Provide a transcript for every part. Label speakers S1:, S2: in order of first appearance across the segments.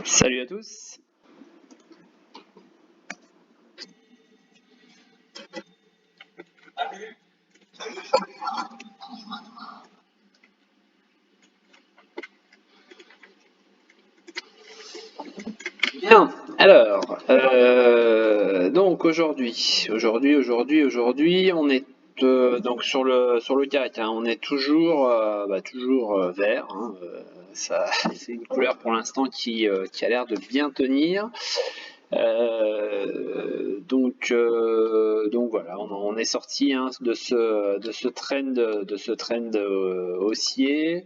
S1: Salut à tous. Bien, alors, donc aujourd'hui, on est donc sur le CAC, hein, on est toujours vert, hein, ça, c'est une couleur pour l'instant qui a l'air de bien tenir. Donc voilà, on est sorti, hein, de ce trend haussier.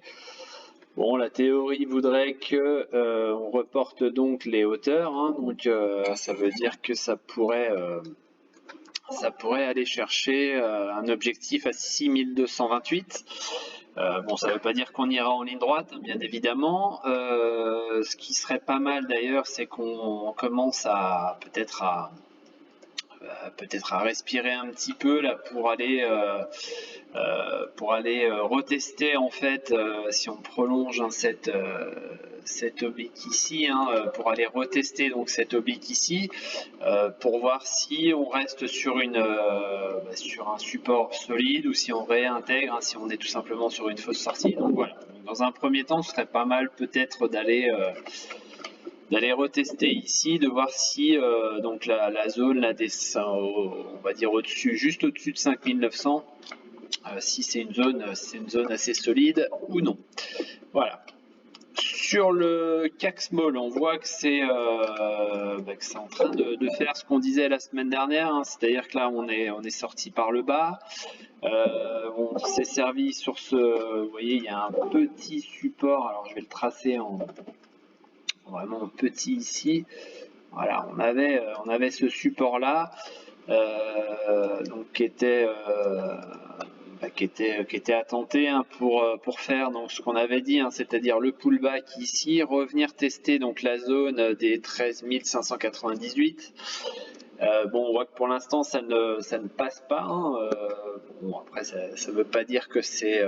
S1: Bon, la théorie voudrait que on reporte donc les hauteurs, hein, donc ça veut dire que ça pourrait aller chercher un objectif à 6228. Bon, ça ne veut pas dire qu'on ira en ligne droite, hein, bien évidemment. Ce qui serait pas mal d'ailleurs, c'est qu'on commence à peut-être à respirer un petit peu là pour aller retester en fait, si on prolonge, hein, cette oblique ici, hein, pour aller retester donc cette oblique ici, pour voir si on reste sur un support solide ou si on réintègre, hein, si on est tout simplement sur une fausse sortie. Donc voilà. Donc, dans un premier temps, ce serait pas mal peut-être d'aller retester ici, de voir si donc la zone on va dire au-dessus, juste au-dessus de 5900, si c'est une zone assez solide ou non. Voilà. Sur le CAC Small, on voit que c'est en train de faire ce qu'on disait la semaine dernière, hein, c'est-à-dire que là on est sorti par le bas. On s'est servi sur vous voyez, il y a un petit support, alors je vais le tracer en vraiment petit ici. Voilà, on avait ce support là, donc qui était à tenter, hein, pour faire donc ce qu'on avait dit, hein, c'est-à-dire le pullback ici, revenir tester donc la zone des 13 598. Bon, on voit que pour l'instant ça ne passe pas, hein. Bon, après ça ne veut pas dire que c'est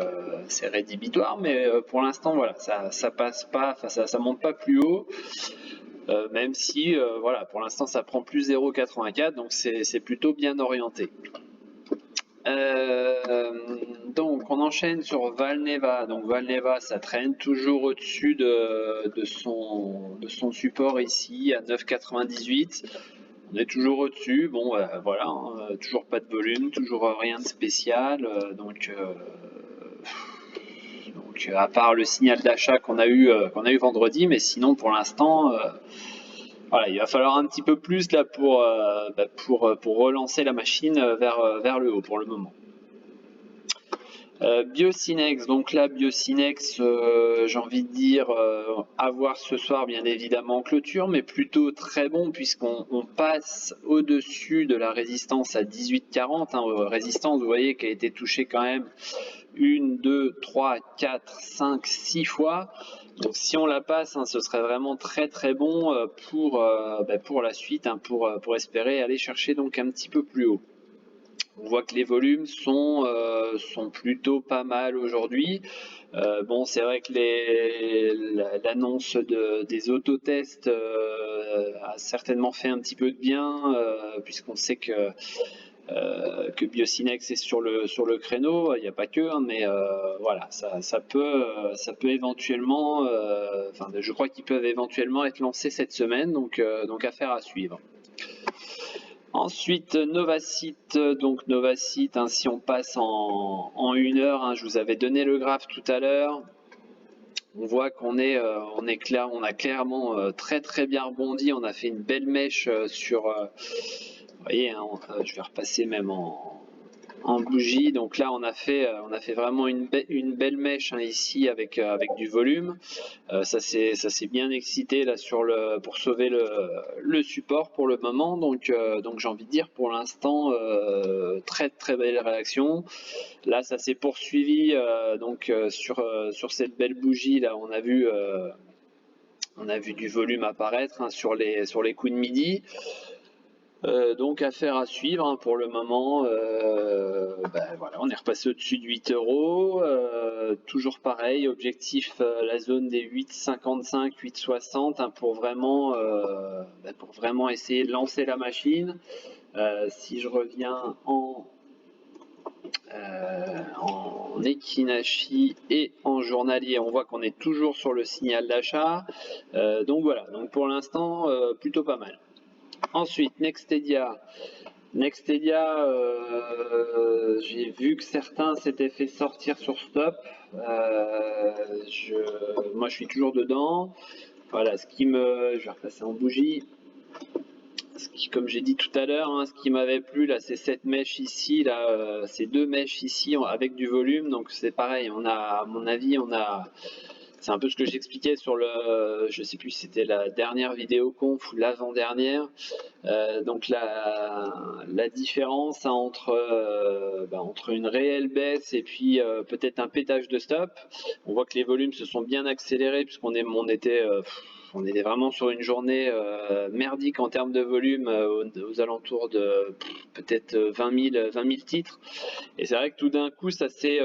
S1: rédhibitoire, mais pour l'instant voilà, ça passe pas, enfin ça monte pas plus haut. Même si voilà, pour l'instant ça prend plus 0,84, donc c'est plutôt bien orienté. Donc on enchaîne sur Valneva. Donc Valneva, ça traîne toujours au-dessus de son support ici à 9,98. On est toujours au-dessus. Bon, voilà, hein, toujours pas de volume, toujours rien de spécial. Donc à part le signal d'achat qu'on a eu vendredi, mais sinon pour l'instant, voilà, il va falloir un petit peu plus là pour relancer la machine vers le haut pour le moment. Biocinex, donc là Biocinex, j'ai envie de dire à voir ce soir bien évidemment en clôture, mais plutôt très bon puisqu'on passe au-dessus de la résistance à 18,40, hein, résistance vous voyez qui a été touchée quand même 1, 2, 3, 4, 5, 6 fois. Donc si on la passe, hein, ce serait vraiment très très bon pour la suite, hein, pour espérer aller chercher donc un petit peu plus haut. On voit que les volumes sont plutôt pas mal aujourd'hui. Bon, c'est vrai que l'annonce des autotests a certainement fait un petit peu de bien, puisqu'on sait que Biocinex est sur le créneau. Il n'y a pas que, hein, mais voilà, ça peut éventuellement, je crois qu'ils peuvent éventuellement être lancés cette semaine, donc affaire à suivre. Ensuite, Novacite, donc Novacite, hein, si on passe en 1 heure, hein, je vous avais donné le graphe tout à l'heure. On voit qu'on on a clairement très très bien rebondi. On a fait une belle mèche sur, vous voyez, hein, je vais repasser même en bougie. Donc là, on a fait vraiment une belle mèche, hein, ici avec du volume. Ça s'est bien excité là pour sauver le support pour le moment. Donc j'ai envie de dire pour l'instant très très belle réaction. Là, ça s'est poursuivi sur cette belle bougie là. On a vu du volume apparaître, hein, sur les coups de midi. Donc affaire à suivre hein, pour le moment. Voilà, on est repassé au-dessus de 8 euros. Toujours pareil, objectif la zone des 8,55, 8,60 hein, pour vraiment essayer de lancer la machine. Si je reviens en Ekinashi et en journalier, on voit qu'on est toujours sur le signal d'achat. Donc voilà, donc pour l'instant, plutôt pas mal. Ensuite, Nextedia. Nextedia, j'ai vu que certains s'étaient fait sortir sur stop. Moi, je suis toujours dedans. Voilà, je vais repasser en bougie. Comme j'ai dit tout à l'heure, hein, ce qui m'avait plu là, c'est cette mèche ici, là, ces deux mèches ici avec du volume. Donc c'est pareil, à mon avis, c'est un peu ce que j'expliquais sur je sais plus si c'était la dernière vidéo conf ou l'avant-dernière. Donc la différence hein, entre une réelle baisse et puis peut-être un pétage de stop. On voit que les volumes se sont bien accélérés puisqu'on on était vraiment sur une journée merdique en termes de volume aux alentours de peut-être 20 000 titres. Et c'est vrai que tout d'un coup, ça s'est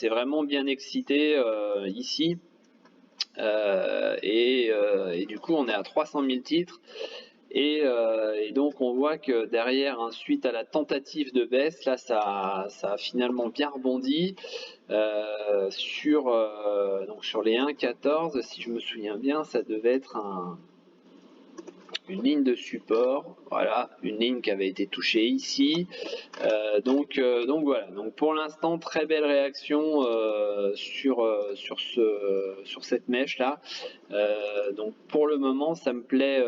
S1: vraiment bien excité ici. Et du coup, on est à 300 000 titres. Et donc on voit que derrière, hein, suite à la tentative de baisse, là ça a finalement bien rebondi donc sur les 1,14, si je me souviens bien, ça devait être une ligne de support, voilà, une ligne qui avait été touchée ici. Donc voilà, donc pour l'instant très belle réaction sur cette mèche là. Donc pour le moment ça me plaît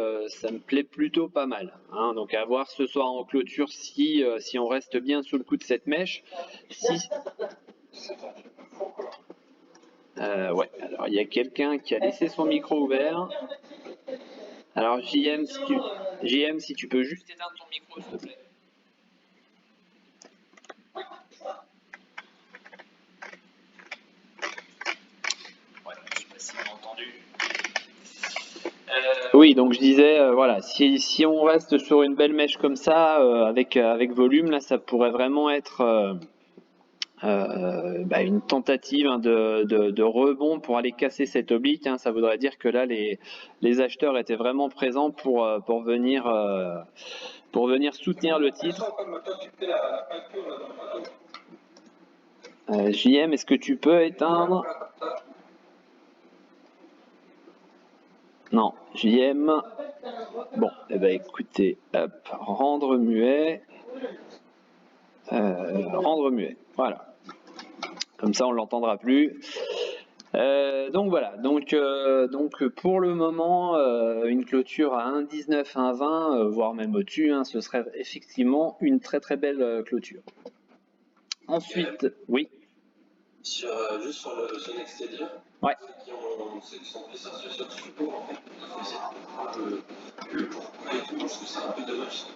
S1: plutôt pas mal. Hein. Donc à voir ce soir en clôture si on reste bien sous le coup de cette mèche. Ouais, alors il y a quelqu'un qui a laissé son micro ouvert. Alors JM, si tu peux juste éteindre ton micro s'il te plaît. Ouais, je sais pas si vous m'entendez. Oui, donc je disais, voilà, si on reste sur une belle mèche comme ça, avec volume, là, ça pourrait vraiment être une tentative hein, de rebond pour aller casser cette oblique. Hein. Ça voudrait dire que là, les acheteurs étaient vraiment présents pour venir soutenir le titre. JM, est-ce que tu peux éteindre? Non, JM. Bon, eh ben écoutez, hop, rendre muet. Rendre muet, voilà. Comme ça, on l'entendra plus. Donc voilà, donc pour le moment, une clôture à 1,19, 1,20, voire même au-dessus, hein, ce serait effectivement une très très belle clôture. Ensuite, oui.
S2: Juste sur le Nextedia,
S1: ouais.
S2: ceux qui sont pris sur ce support, en fait, le pourquoi et tout, je trouve que c'est un peu dommage.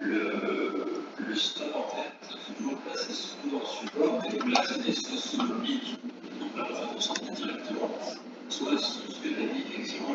S2: Le stop, en fait, c'est toujours placé surtout dans le support, et donc là, c'était soit sous le pic, donc là, on va concentrer directement, soit sous ce que tu as dit, effectivement,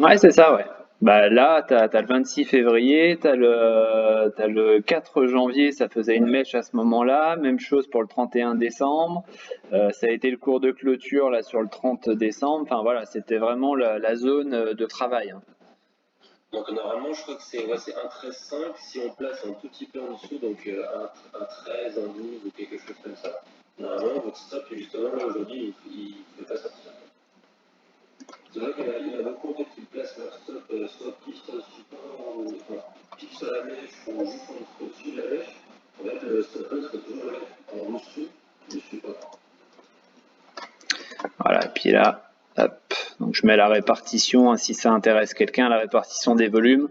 S1: ouais, c'est ça, ouais. Bah là, t'as le 26 février, t'as le 4 janvier, ça faisait une mèche à ce moment-là. Même chose pour le 31 décembre. Ça a été le cours de clôture là sur le 30 décembre. Enfin voilà, c'était vraiment la zone de travail. Hein.
S2: Donc normalement, je crois que c'est 1,13,5. Si on place un tout petit peu en dessous, donc un 13, un 12 ou quelque chose comme ça, normalement, votre stop, justement, là aujourd'hui, il ne fait pas sortir. C'est vrai qu'il y en a beaucoup en fait, qui placent leur stop soit pile sur le support, ou pile sur la mèche, ou juste au-dessus de la mèche. En fait, le stop serait toujours en dessous du support.
S1: Voilà, et puis là, hop, donc je mets la répartition, hein, si ça intéresse quelqu'un, la répartition des volumes.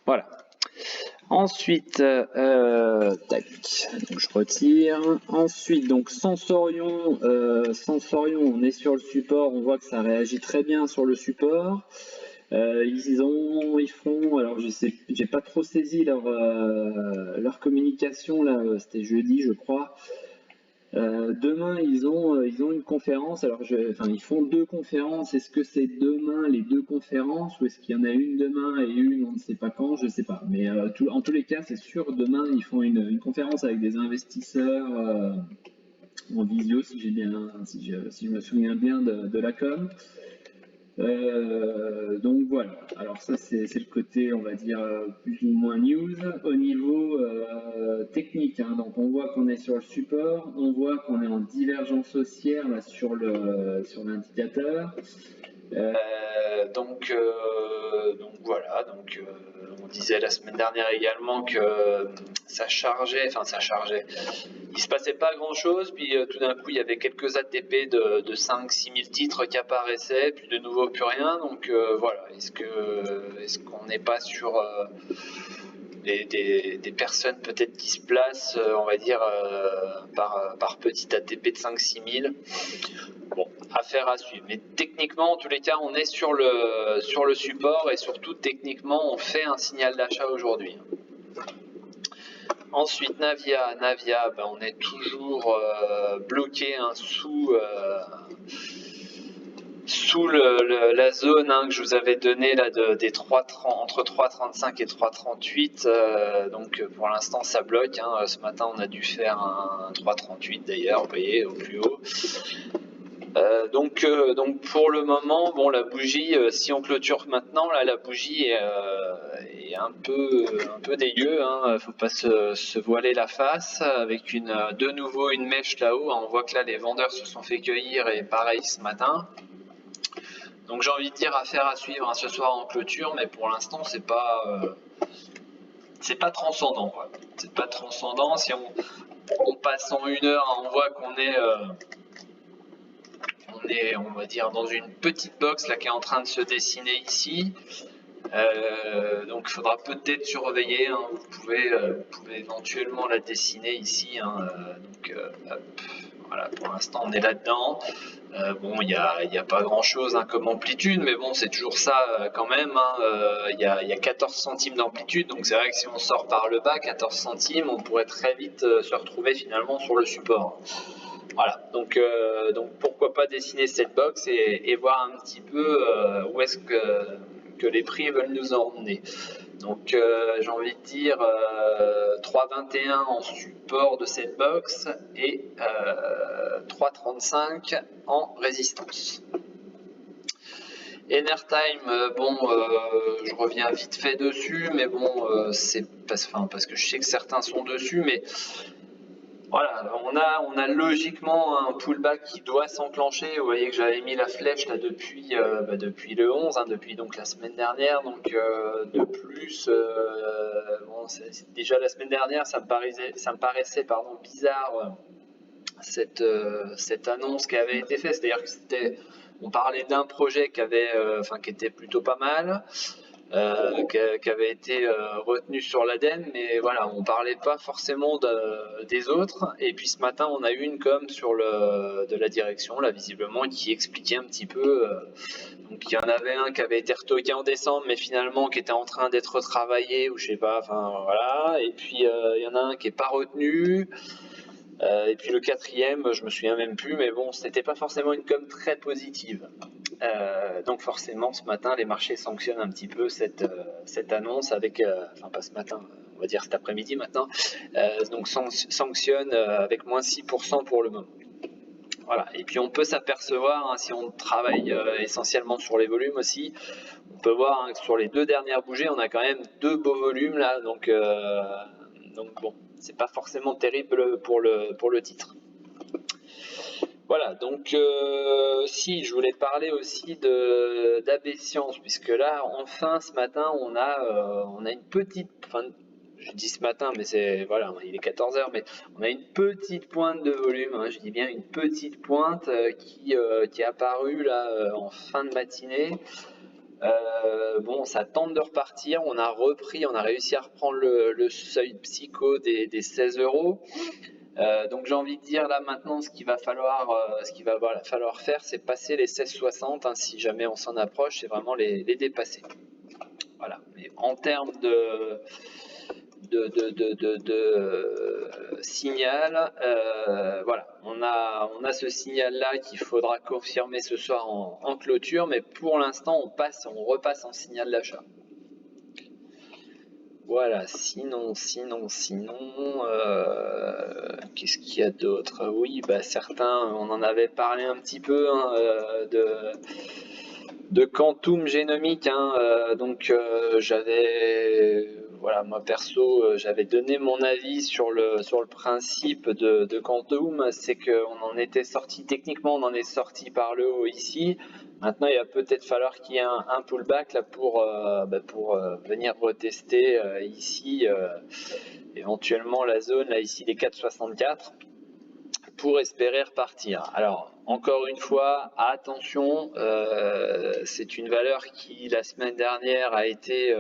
S1: Voilà. Ensuite, tac, donc je retire. Ensuite, donc Sensorion, on est sur le support, on voit que ça réagit très bien sur le support. Ils font, alors je sais, j'ai pas trop saisi leur communication là, c'était jeudi je crois.
S3: Demain, ils ont une conférence. Alors, enfin, ils font deux conférences. Est-ce que c'est demain les deux conférences ou est-ce qu'il y en a une demain et une on ne sait pas quand? Je ne sais pas. Mais en tous les cas, c'est sûr, demain, ils font une conférence avec des investisseurs en visio, si je me souviens bien de la com. Donc voilà, alors ça c'est le côté, on va dire, plus ou moins news. Au niveau technique, hein, donc on voit qu'on est sur le support, on voit qu'on est en divergence haussière là, sur l'indicateur. Donc voilà, on disait la semaine dernière également que ça chargeait, il se passait pas grand chose, puis tout d'un coup il y avait quelques ATP de 5-6 000 titres qui apparaissaient, puis de nouveau plus rien, donc voilà, est-ce qu'on n'est pas sur des personnes peut-être qui se placent, on va dire, par petit ATP de 5-6 000. Bon, affaire à suivre. Mais techniquement, en tous les cas, on est sur le support et surtout, techniquement, on fait un signal d'achat aujourd'hui. Ensuite, Navia, ben, on est toujours bloqué sous la zone que je vous avais donnée là, entre 3,35 et 3,38. Donc pour l'instant ça bloque. Ce matin on a dû faire un 3,38 d'ailleurs, vous voyez, au plus haut. Donc pour le moment, bon, la bougie, si on clôture maintenant, là la bougie est un peu dégueu, faut pas se voiler la face, avec de nouveau une mèche là-haut. On voit que là les vendeurs se sont fait cueillir et pareil ce matin. Donc j'ai envie de dire affaire à suivre ce soir en clôture, mais pour l'instant c'est pas transcendant, quoi. C'est pas transcendant. Si on passe en une heure, on voit qu'on est on va dire dans une petite box là qui est en train de se dessiner ici. Donc il faudra peut-être surveiller, vous pouvez éventuellement la dessiner ici, donc hop, voilà, pour l'instant on est là-dedans. Bon, il n'y a pas grand chose comme amplitude, mais bon, c'est toujours ça quand même. Il y a 14 centimes d'amplitude, donc c'est vrai que si on sort par le bas, 14 centimes, on pourrait très vite se retrouver finalement sur le support. Voilà, donc pourquoi pas dessiner cette box et voir un petit peu où est-ce que les prix veulent nous emmener. Donc j'ai envie de dire 3,21 en support de cette box et 3,35 en résistance. Enertime, bon, je reviens vite fait dessus, mais bon, c'est parce que je sais que certains sont dessus, mais voilà, on a logiquement un pullback qui doit s'enclencher. Vous voyez que j'avais mis la flèche là depuis le 11, depuis donc la semaine dernière. Donc de plus, bon, déjà la semaine dernière, ça me paraissait bizarre cette annonce qui avait été faite. C'est-à-dire que on parlait d'un projet qui était plutôt pas mal. Qui avait été retenu sur l'ADEME, mais voilà, on parlait pas forcément des autres. Et puis ce matin, on a eu une com de la direction, là visiblement, qui expliquait un petit peu. Donc il y en avait un qui avait été retoqué en décembre, mais finalement qui était en train d'être retravaillé ou je sais pas. Enfin voilà. Et puis il y en a un qui est pas retenu. Et puis le quatrième, je me souviens même plus, mais bon, c'était pas forcément une com très positive. Donc forcément, ce matin, les marchés sanctionnent un petit peu cette annonce avec, enfin pas ce matin, on va dire cet après-midi maintenant, donc sanctionne avec moins 6% pour le moment. Voilà. Et puis on peut s'apercevoir, si on travaille essentiellement sur les volumes aussi, on peut voir que sur les deux dernières bougies, on a quand même deux beaux volumes là, donc bon, c'est pas forcément terrible pour le titre. Voilà, donc si je voulais parler aussi d'AB Science, puisque là enfin ce matin on a une petite, enfin je dis ce matin mais c'est voilà, il est 14h, mais on a une petite pointe de volume, je dis bien une petite pointe qui est apparue là en fin de matinée. Bon, ça tente de repartir, on a réussi à reprendre le seuil psycho des 16 €. Donc j'ai envie de dire là maintenant ce qu'il va falloir faire, c'est passer les 16,60, si jamais on s'en approche, c'est vraiment les dépasser. Voilà. Mais en termes signal. Voilà, on a ce signal-là qu'il faudra confirmer ce soir en clôture, mais pour l'instant, on repasse en signal d'achat. Voilà, sinon, qu'est-ce qu'il y a d'autre? Oui, bah certains, on en avait parlé un petit peu hein, de quantum génomique. Hein, donc voilà, moi perso, j'avais donné mon avis sur le principe de quantum. C'est qu'on en était sorti, techniquement, on en est sorti par le haut ici. Maintenant, il va peut-être falloir qu'il y ait un pullback là pour venir retester ici, éventuellement la zone là ici des 4,64 pour espérer repartir. Alors, encore une fois, attention, c'est une valeur qui la semaine dernière a été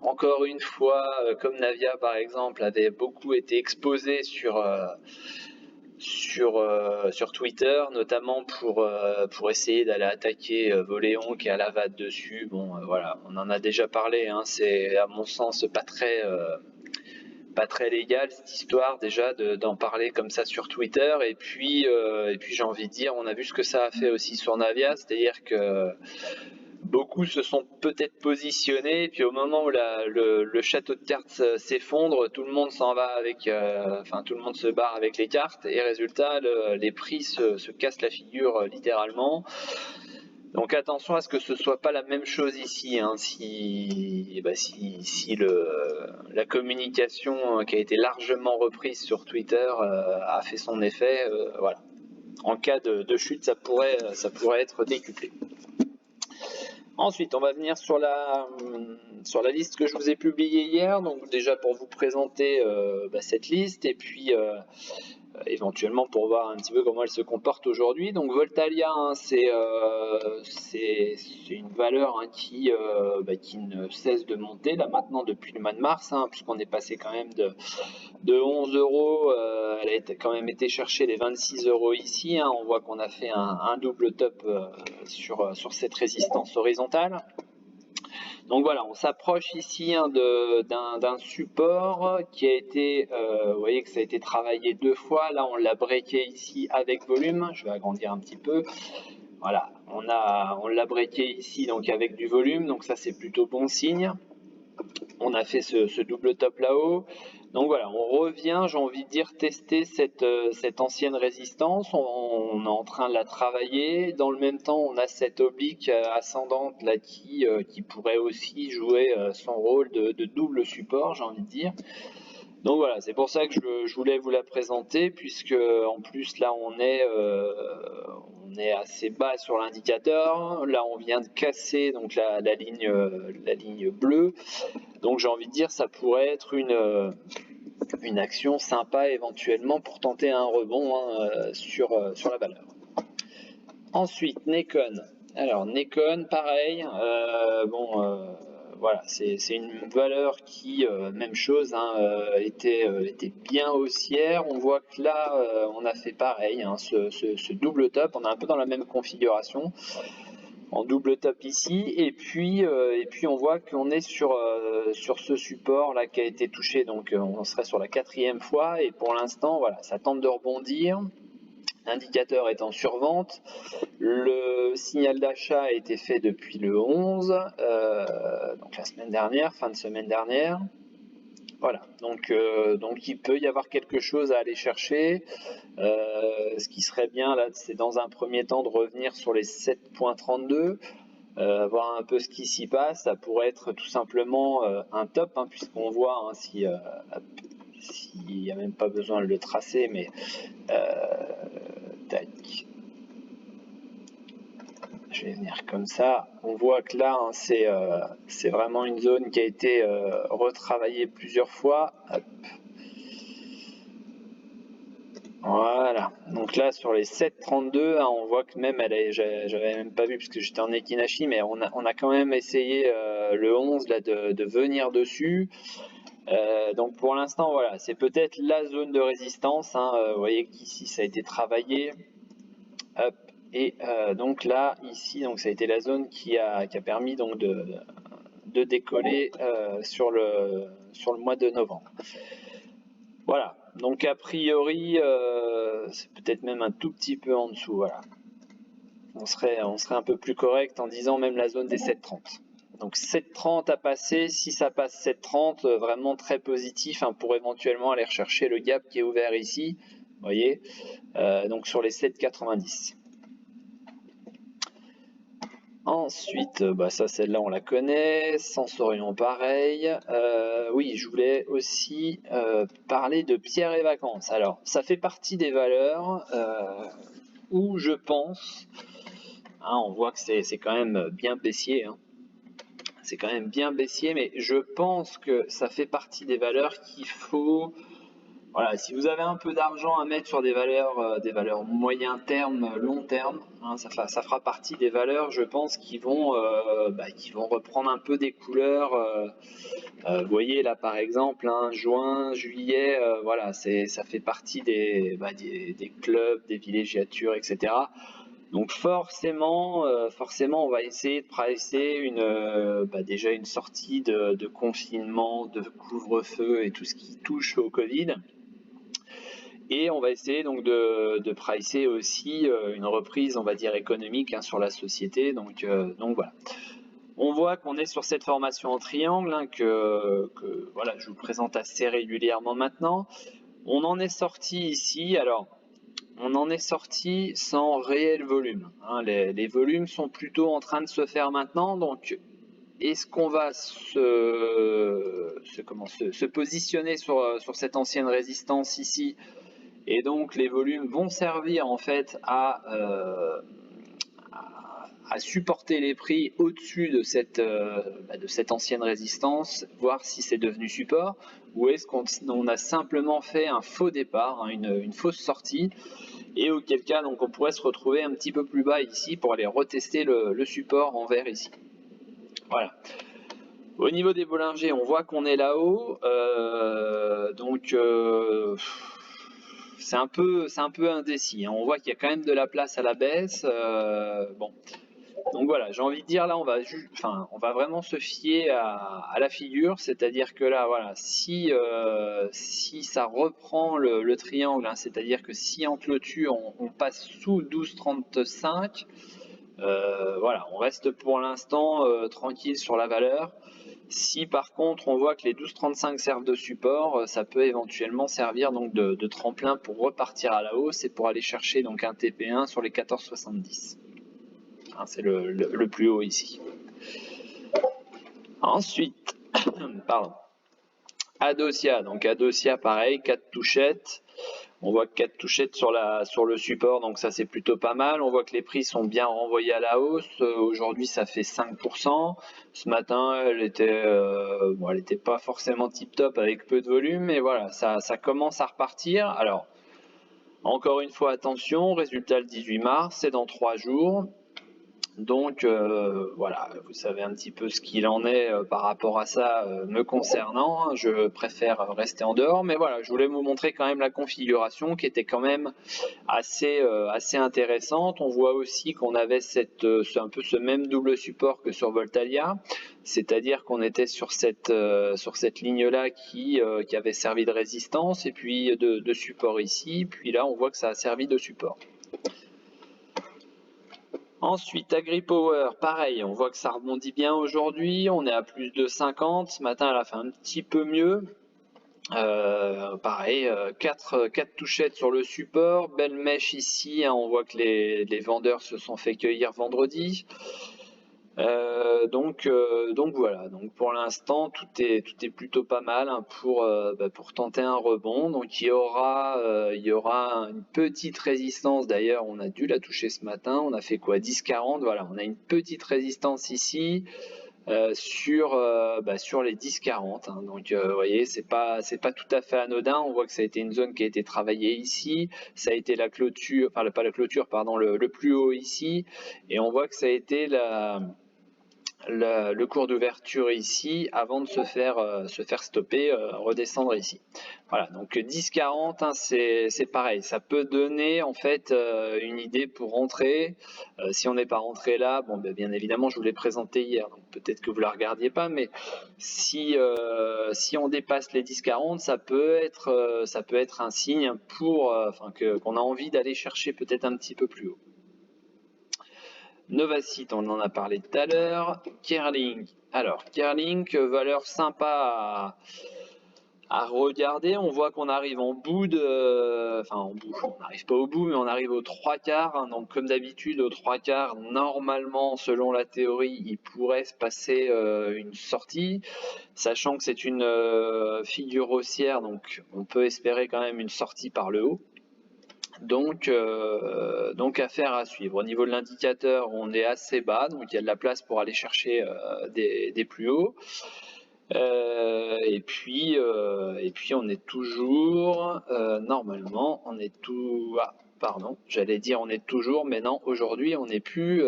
S3: encore une fois, comme Navia par exemple, avait beaucoup été exposée sur Twitter, notamment pour essayer d'aller attaquer Voléon qui est à la vatte dessus. Bon, voilà, on en a déjà parlé. Hein, c'est à mon sens pas très légal cette histoire déjà d'en parler comme ça sur Twitter. Et puis j'ai envie de dire, on a vu ce que ça a fait aussi sur Navia, c'est-à-dire que beaucoup se sont peut-être positionnés, et puis au moment où le château de cartes s'effondre, tout le monde s'en va avec, tout le monde se barre avec les cartes, et résultat, les prix se cassent la figure littéralement. Donc attention à ce que ce soit pas la même chose ici, hein, si la communication qui a été largement reprise sur Twitter a fait son effet, voilà. En cas de chute, ça pourrait être décuplé. Ensuite, on va venir sur la liste que je vous ai publiée hier, donc déjà pour vous présenter cette liste, et puis éventuellement pour voir un petit peu comment elle se comporte aujourd'hui. Donc Voltalia, hein, c'est une valeur hein, qui ne cesse de monter là maintenant depuis le mois de mars, hein, puisqu'on est passé quand même de 11 euros, elle a quand même été chercher les 26 euros ici, hein. On voit qu'on a fait un double top sur cette résistance horizontale. Donc voilà, on s'approche ici hein, d'un support qui a été, vous voyez que ça a été travaillé 2 fois. Là, on l'a breaké ici avec volume. Je vais agrandir un petit peu. Voilà, on l'a breaké ici donc avec du volume. Donc ça, c'est plutôt bon signe. On a fait ce double top là-haut. Donc voilà, on revient, j'ai envie de dire, tester cette ancienne résistance. On est en train de la travailler. Dans le même temps, on a cette oblique ascendante là qui pourrait aussi jouer son rôle de double support, j'ai envie de dire. Donc voilà, c'est pour ça que je voulais vous la présenter, puisque en plus là on est assez bas sur l'indicateur. Là on vient de casser donc la ligne bleue. Donc j'ai envie de dire ça pourrait être une action sympa éventuellement pour tenter un rebond hein, sur la valeur. Ensuite Nikon. Alors Nikon pareil. Voilà, c'est une valeur qui, même chose, hein, était bien haussière. On voit que là, on a fait pareil, hein, ce double top. On est un peu dans la même configuration, en double top ici. Et puis on voit qu'on est sur ce support là qui a été touché. Donc, on serait sur la 4e fois. Et pour l'instant, voilà, ça tente de rebondir. L'indicateur est en survente. Le signal d'achat a été fait depuis le 11, donc la semaine dernière, fin de semaine dernière. Voilà, donc il peut y avoir quelque chose à aller chercher. Ce qui serait bien là, c'est dans un premier temps de revenir sur les 7,32, voir un peu ce qui s'y passe. Ça pourrait être tout simplement un top, hein, puisqu'on voit hein, s'il n'y a même pas besoin de le tracer, mais tac. Je vais venir comme ça. On voit que là, hein, c'est vraiment une zone qui a été retravaillée plusieurs fois. Hop. Voilà. Donc là, sur les 7,32, hein, on voit que même, j'avais même pas vu parce que j'étais en Ekinashi, mais on a quand même essayé le 11 là, de venir dessus. Donc pour l'instant, voilà, c'est peut-être la zone de résistance. Hein, vous voyez qu'ici, ça a été travaillé. Hop. Et donc là, ici, donc ça a été la zone qui a permis donc
S1: de décoller sur le mois de novembre. Voilà, donc a priori, c'est peut-être même un tout petit peu en dessous, voilà. On serait un peu plus correct en disant même la zone des 7,30. Donc 7,30 à passer, si ça passe 7,30, vraiment très positif pour éventuellement aller rechercher le gap qui est ouvert ici, vous voyez, donc sur les 7,90. Ensuite, ça celle-là on la connaît, Sensorion pareil. Oui, je voulais aussi parler de Pierre et Vacances. Alors, ça fait partie des valeurs où je pense, on voit que c'est quand même bien baissier, c'est quand même bien baissier, mais je pense que ça fait partie des valeurs qu'il faut... Voilà, si vous avez un peu d'argent à mettre sur des valeurs moyen terme, long terme, ça fera partie des valeurs, je pense, qui vont reprendre un peu des couleurs. Vous voyez là, par exemple, juin, juillet, voilà, ça fait partie des clubs, des villégiatures, etc. Donc forcément, on va essayer de pricer déjà une sortie de confinement, de couvre-feu et tout ce qui touche au Covid. Et on va essayer donc de pricer aussi une reprise, on va dire, économique sur la société. Donc voilà. On voit qu'on est sur cette formation en triangle que voilà, je vous présente assez régulièrement maintenant. On en est sorti ici. Alors, on en est sorti sans réel volume. Les volumes sont plutôt en train de se faire maintenant. Donc, est-ce qu'on va se positionner sur cette ancienne résistance ici? Et donc les volumes vont servir en fait à supporter les prix au-dessus de cette ancienne résistance, voir si c'est devenu support, ou est-ce qu'on a simplement fait un faux départ, une fausse sortie, et auquel cas donc on pourrait se retrouver un petit peu plus bas ici pour aller retester le support en vert ici. Voilà. Au niveau des Bollinger, on voit qu'on est là-haut, c'est un peu indécis. On voit qu'il y a quand même de la place à la baisse. Bon, donc voilà, j'ai envie de dire là, on va vraiment se fier à la figure, c'est-à-dire que là, voilà, si ça reprend le triangle, c'est-à-dire que si en clôture on passe sous 12,35, voilà, on reste pour l'instant tranquille sur la valeur. Si par contre on voit que les 12,35 servent de support, ça peut éventuellement servir donc de tremplin pour repartir à la hausse et pour aller chercher donc un TP1 sur les 14,70. C'est le plus haut ici. Ensuite, pardon. Adosia, donc Adosia pareil, 4 touchettes. On voit 4 touchettes sur le support, donc ça c'est plutôt pas mal. On voit que les prix sont bien renvoyés à la hausse. Aujourd'hui ça fait 5%. Ce matin elle était pas forcément tip top avec peu de volume, mais voilà, ça commence à repartir. Alors, encore une fois attention, résultat le 18 mars, c'est dans 3 jours. Donc voilà, vous savez un petit peu ce qu'il en est par rapport à ça me concernant. Je préfère rester en dehors, mais voilà, je voulais vous montrer quand même la configuration qui était quand même assez intéressante. On voit aussi qu'on avait un peu ce même double support que sur Voltalia, c'est-à-dire qu'on était sur cette ligne-là qui avait servi de résistance et puis de support ici. Puis là, on voit que ça a servi de support. Ensuite, AgriPower, pareil, on voit que ça rebondit bien aujourd'hui, on est à plus de 50, ce matin elle a fait un petit peu mieux. Pareil, 4 touchettes sur le support, belle mèche ici, on voit que les vendeurs se sont fait cueillir vendredi. Donc voilà, donc pour l'instant tout est plutôt pas mal pour tenter un rebond. Donc il y aura une petite résistance, d'ailleurs on a dû la toucher ce matin, on a fait quoi, 10,40, voilà, on a une petite résistance ici sur les 10,40, donc vous voyez, c'est pas tout à fait anodin. On voit que ça a été une zone qui a été travaillée ici, ça a été la clôture, enfin pas la clôture, pardon, le plus haut ici, et on voit que ça a été le cours d'ouverture ici avant de se faire stopper, redescendre ici. Voilà, donc 10-40, hein, c'est pareil, ça peut donner en fait une idée pour rentrer. Si on n'est pas rentré là, bon, ben, bien évidemment, je vous l'ai présenté hier, donc peut-être que vous la regardiez pas, mais si on dépasse les 10-40, ça peut être un signe pour, qu'on a envie d'aller chercher peut-être un petit peu plus haut. Novacite, on en a parlé tout à l'heure. Kerling. Alors, Kerling, valeur sympa à regarder. On voit qu'on arrive en bout de... Enfin, en bout. On n'arrive pas au bout, mais on arrive aux 3/4. Hein. Donc, comme d'habitude, aux 3/4, normalement, selon la théorie, il pourrait se passer une sortie. Sachant que c'est une figure haussière, donc on peut espérer quand même une sortie par le haut. Donc affaire à suivre. Au niveau de l'indicateur, on est assez bas, donc il y a de la place pour aller chercher des plus hauts. Et puis on est toujours, normalement, on est tout. Ah, pardon, j'allais dire on est toujours, mais non, aujourd'hui on n'est plus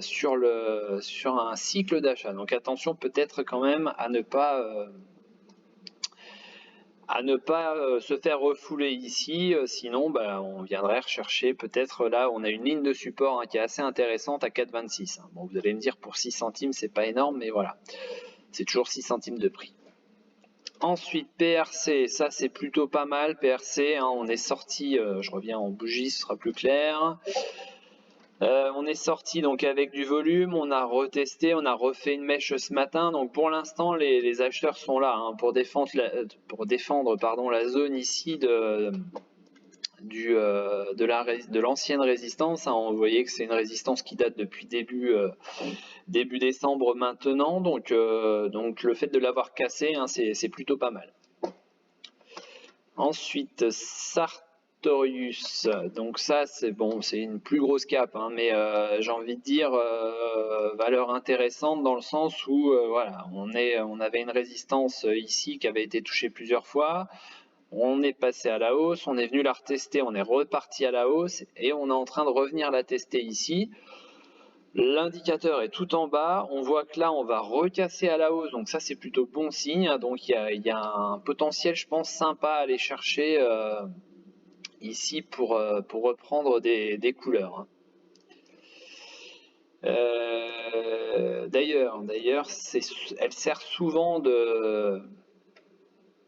S1: sur un cycle d'achat. Donc attention peut-être quand même à ne pas se faire refouler ici, sinon on viendrait rechercher peut-être là, on a une ligne de support qui est assez intéressante à 4,26. Bon, vous allez me dire pour 6 centimes, c'est pas énorme, mais voilà, c'est toujours 6 centimes de prix. Ensuite, PRC, ça c'est plutôt pas mal. PRC, on est sorti, je reviens en bougie, ce sera plus clair. On est sorti donc avec du volume, on a retesté, on a refait une mèche ce matin. Donc pour l'instant, les acheteurs sont là pour défendre la zone ici de l'ancienne résistance. Vous voyez que c'est une résistance qui date depuis début décembre maintenant. Donc le fait de l'avoir cassé, c'est plutôt pas mal. Ensuite, Sartorius, donc ça c'est bon, c'est une plus grosse cape, mais j'ai envie de dire valeur intéressante dans le sens où voilà, on avait une résistance ici qui avait été touchée plusieurs fois, on est passé à la hausse, on est venu la retester, on est reparti à la hausse et on est en train de revenir la tester ici. L'indicateur est tout en bas, on voit que là on va recasser à la hausse, donc ça c'est plutôt bon signe, donc il y a un potentiel je pense sympa à aller chercher ici pour reprendre des couleurs. D'ailleurs elle sert souvent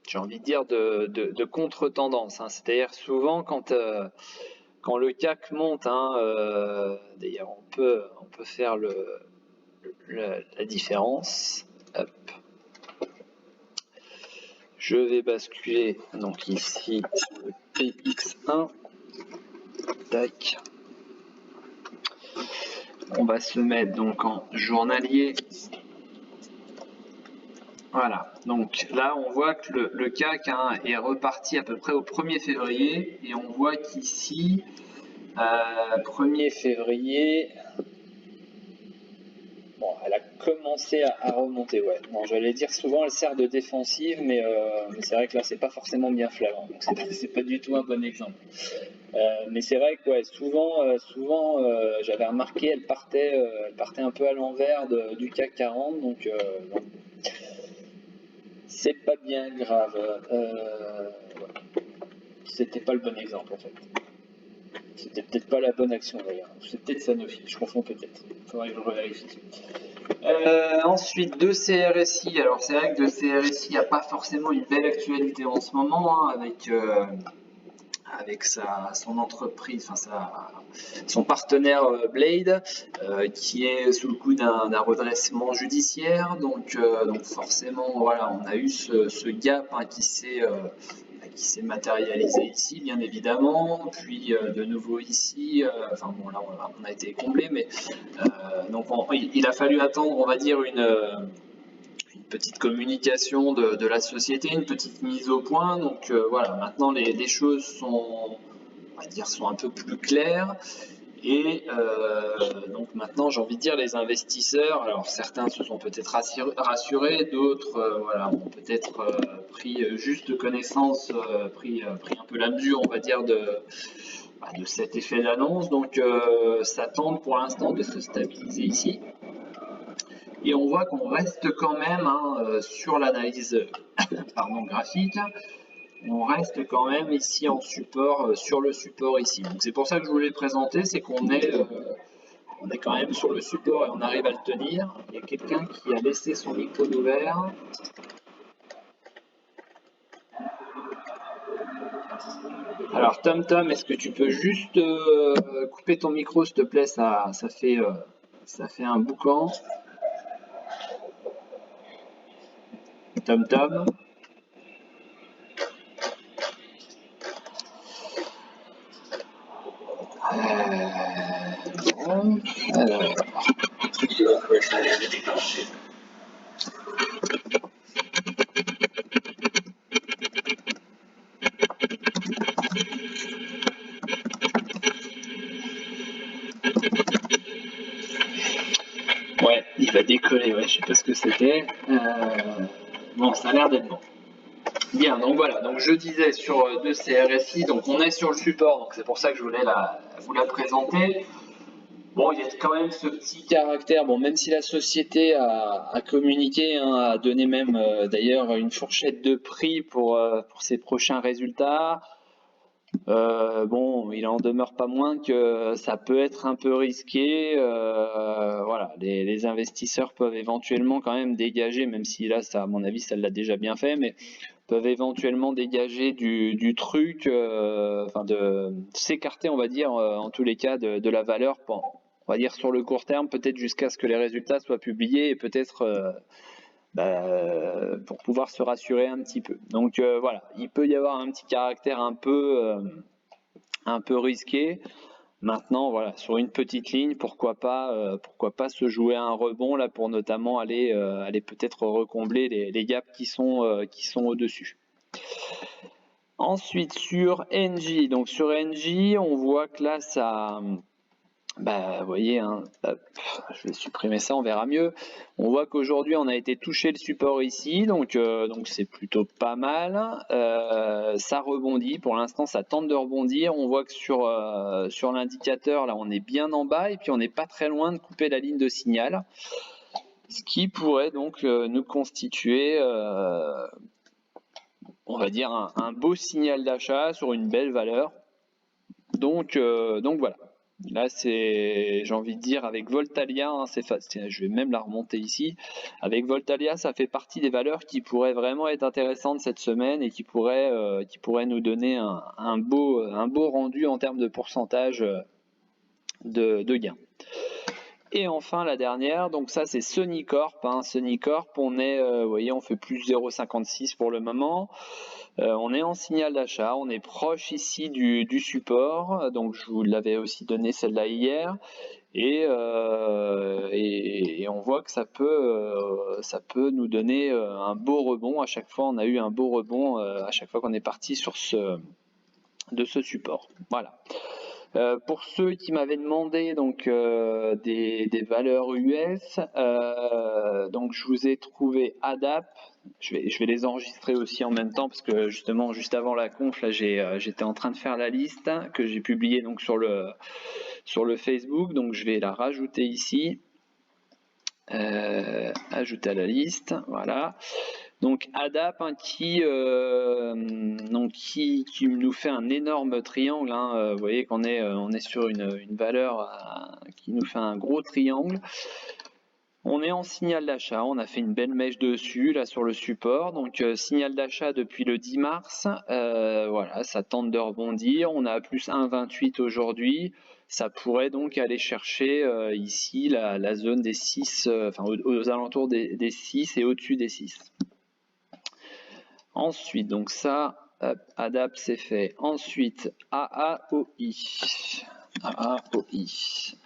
S1: j'ai envie de dire de contre-tendance, c'est-à-dire souvent quand le CAC monte, d'ailleurs on peut faire la différence. Hop. Je vais basculer donc ici sur le PX1. Tac. On va se mettre donc en journalier. Voilà, donc là on voit que le CAC est reparti à peu près au 1er février et on voit qu'ici 1er février, bon, elle a commencé à remonter, ouais. Bon, j'allais dire souvent elle sert de défensive, mais c'est vrai que là c'est pas forcément bien flagrant, donc c'est pas du tout un bon exemple. Mais c'est vrai que ouais, souvent j'avais remarqué elle partait un peu à l'envers du CAC 40, donc bon, c'est pas bien grave. Ouais. C'était pas le bon exemple en fait. C'était peut-être pas la bonne action d'ailleurs. C'est peut-être Sanofi, je confonds peut-être. Il faudrait que je revérifie. Ensuite, de CRSI. Alors c'est vrai que de CRSI, il n'y a pas forcément une belle actualité en ce moment avec son entreprise, son partenaire Blade, qui est sous le coup d'un redressement judiciaire. Donc forcément, voilà, on a eu ce gap qui s'est matérialisé ici, bien évidemment, puis de nouveau ici, bon là on a été comblé, mais donc il a fallu attendre, on va dire, une petite communication de la société, une petite mise au point. Donc voilà, maintenant les choses sont, on va dire, sont un peu plus claires. Et donc maintenant, j'ai envie de dire, les investisseurs, alors certains se sont peut-être rassurés, d'autres voilà, ont peut-être pris juste connaissance, pris un peu la mesure, on va dire, de cet effet d'annonce. Donc ça tente pour l'instant de se stabiliser ici. Et on voit qu'on reste quand même sur l'analyse graphique, on reste quand même ici en support, sur le support ici. Donc c'est pour ça que je voulais le présenter, c'est qu'on est, on est quand même sur le support et on arrive à le tenir. Il y a quelqu'un qui a laissé son micro ouvert. Alors Tom, est-ce que tu peux juste couper ton micro s'il te plaît, ça fait un boucan. Tom. Ouais, il va décoller, ouais, je sais pas ce que c'était. Bon, ça a l'air d'être bon. Bien, donc voilà, donc je disais sur deux CRSI, donc on est sur le support, donc c'est pour ça que je voulais vous la présenter. Bon, il y a quand même ce petit caractère, bon, même si la société a communiqué, a donné même d'ailleurs une fourchette de prix pour ses prochains résultats, bon, il en demeure pas moins que ça peut être un peu risqué. Voilà, les investisseurs peuvent éventuellement quand même dégager, même si là, ça, à mon avis, ça l'a déjà bien fait, mais peuvent éventuellement dégager du truc, enfin de s'écarter, on va dire, en tous les cas, de la valeur, on va dire sur le court terme, peut-être jusqu'à ce que les résultats soient publiés et peut-être pour pouvoir se rassurer un petit peu. Donc voilà, il peut y avoir un petit caractère un peu risqué. Maintenant, voilà, sur une petite ligne, pourquoi pas se jouer à un rebond là pour notamment aller peut-être recombler les gaps qui sont au-dessus. Ensuite sur NJ, donc sur NJ, on voit que là ça, vous voyez, je vais supprimer ça, on verra mieux. On voit qu'aujourd'hui on a été touché le support ici, donc c'est plutôt pas mal. Ça rebondit, pour l'instant ça tente de rebondir. On voit que sur l'indicateur là on est bien en bas et puis on n'est pas très loin de couper la ligne de signal, ce qui pourrait donc nous constituer, on va dire un beau signal d'achat sur une belle valeur. Donc voilà. Là, j'ai envie de dire, avec Voltalia, je vais même la remonter ici. Avec Voltalia, ça fait partie des valeurs qui pourraient vraiment être intéressantes cette semaine et qui pourraient nous donner un beau rendu en termes de pourcentage de gains. Et enfin, la dernière, donc ça, c'est Sonicorp. Sonicorp, on est, vous voyez, on fait plus 0,56 pour le moment. On est en signal d'achat, on est proche ici du support, donc je vous l'avais aussi donné celle-là hier, et on voit que ça peut nous donner un beau rebond. À chaque fois, on a eu un beau rebond à chaque fois qu'on est parti de ce support. Voilà. Pour ceux qui m'avaient demandé donc des valeurs US, donc je vous ai trouvé ADAP. Je vais les enregistrer aussi en même temps parce que justement juste avant la conf là j'étais en train de faire la liste que j'ai publiée donc sur le Facebook, donc je vais la rajouter ici, ajouter à la liste, voilà. Donc ADAP qui nous fait un énorme triangle, vous voyez qu'on est sur une valeur qui nous fait un gros triangle. On est en signal d'achat, on a fait une belle mèche dessus là sur le support, donc signal d'achat depuis le 10 mars, voilà, ça tente de rebondir, on a plus 1,28 aujourd'hui, ça pourrait donc aller chercher ici la zone des 6, enfin aux alentours des 6 et au-dessus des 6. Ensuite, donc ça, ADAP c'est fait. Ensuite, AAOI.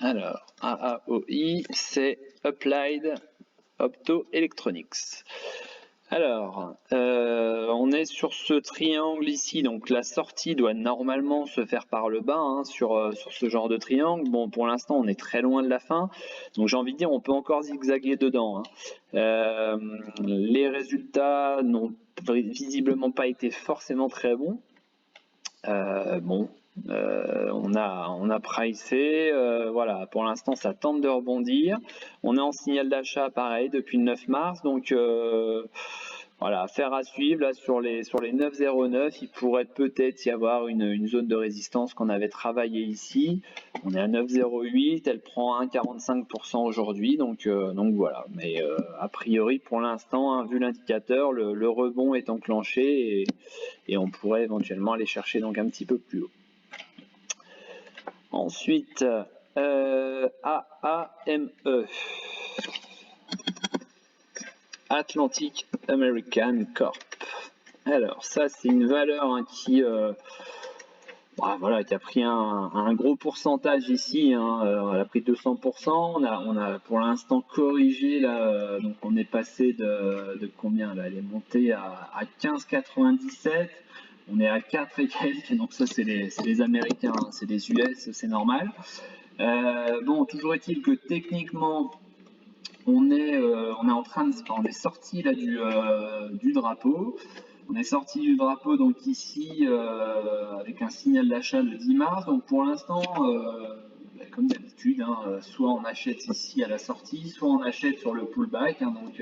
S1: Alors, AAOI, c'est Applied Optoelectronics. Alors, on est sur ce triangle ici, donc la sortie doit normalement se faire par le bas sur ce genre de triangle. Bon, pour l'instant, on est très loin de la fin, donc j'ai envie de dire, on peut encore zigzaguer dedans. Les résultats n'ont visiblement pas été forcément très bons. Bon, On a pricé, voilà, pour l'instant ça tente de rebondir. On est en signal d'achat pareil depuis le 9 mars, donc voilà, affaire à suivre. Là sur les 9,09, il pourrait peut-être y avoir une zone de résistance qu'on avait travaillé ici. On est à 9,08, elle prend 1,45% aujourd'hui, donc voilà. Mais a priori pour l'instant, hein, vu l'indicateur, le rebond est enclenché et on pourrait éventuellement aller chercher donc un petit peu plus haut. Ensuite, AAME, Atlantic American Corp. Alors ça c'est une valeur hein, qui voilà, qui a pris un gros pourcentage ici, hein, elle a pris 200%. On a pour l'instant corrigé là, donc on est passé de combien là? Elle est montée à 15,97. On est à 4 et quelques, donc ça c'est les Américains, hein, c'est les US, c'est normal. Bon, toujours est-il que techniquement, on est sorti là du drapeau. On est sorti du drapeau donc ici avec un signal d'achat le 10 mars. Donc pour l'instant, comme d'habitude, hein, soit on achète ici à la sortie, soit on achète sur le pullback. Hein, donc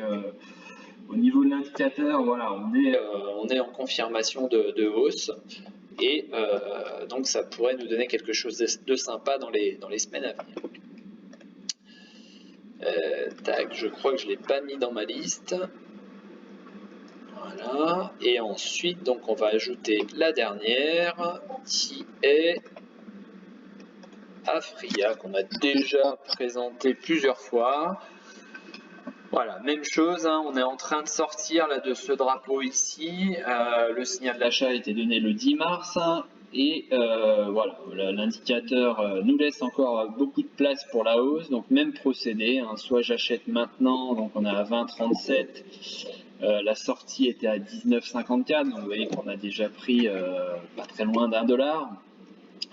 S1: au niveau de l'indicateur, voilà, on est en confirmation de hausse. Et donc ça pourrait nous donner quelque chose de sympa dans les semaines à venir. Tac, je crois que je ne l'ai pas mis dans ma liste. Voilà. Et ensuite, donc on va ajouter la dernière qui est Afria, qu'on a déjà présenté plusieurs fois. Voilà, même chose, hein, on est en train de sortir là, de ce drapeau ici. Le signal d'achat a été donné le 10 mars. Hein, et voilà, l'indicateur nous laisse encore beaucoup de place pour la hausse. Donc même procédé, hein, soit j'achète maintenant, donc on est à 20,37. La sortie était à 19,54. Donc vous voyez qu'on a déjà pris pas très loin d'$1.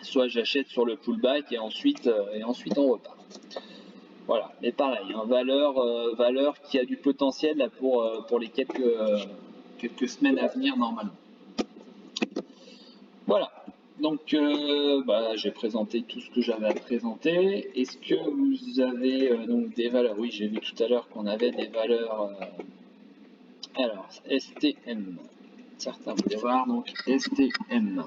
S1: Soit j'achète sur le pullback et ensuite on repart. Voilà, mais pareil, hein, valeur qui a du potentiel là, pour les quelques semaines à venir normalement. Voilà, donc j'ai présenté tout ce que j'avais à présenter. Est-ce que vous avez donc des valeurs? Oui, j'ai vu tout à l'heure qu'on avait des valeurs. Alors, STM, certains voulaient voir, donc STM.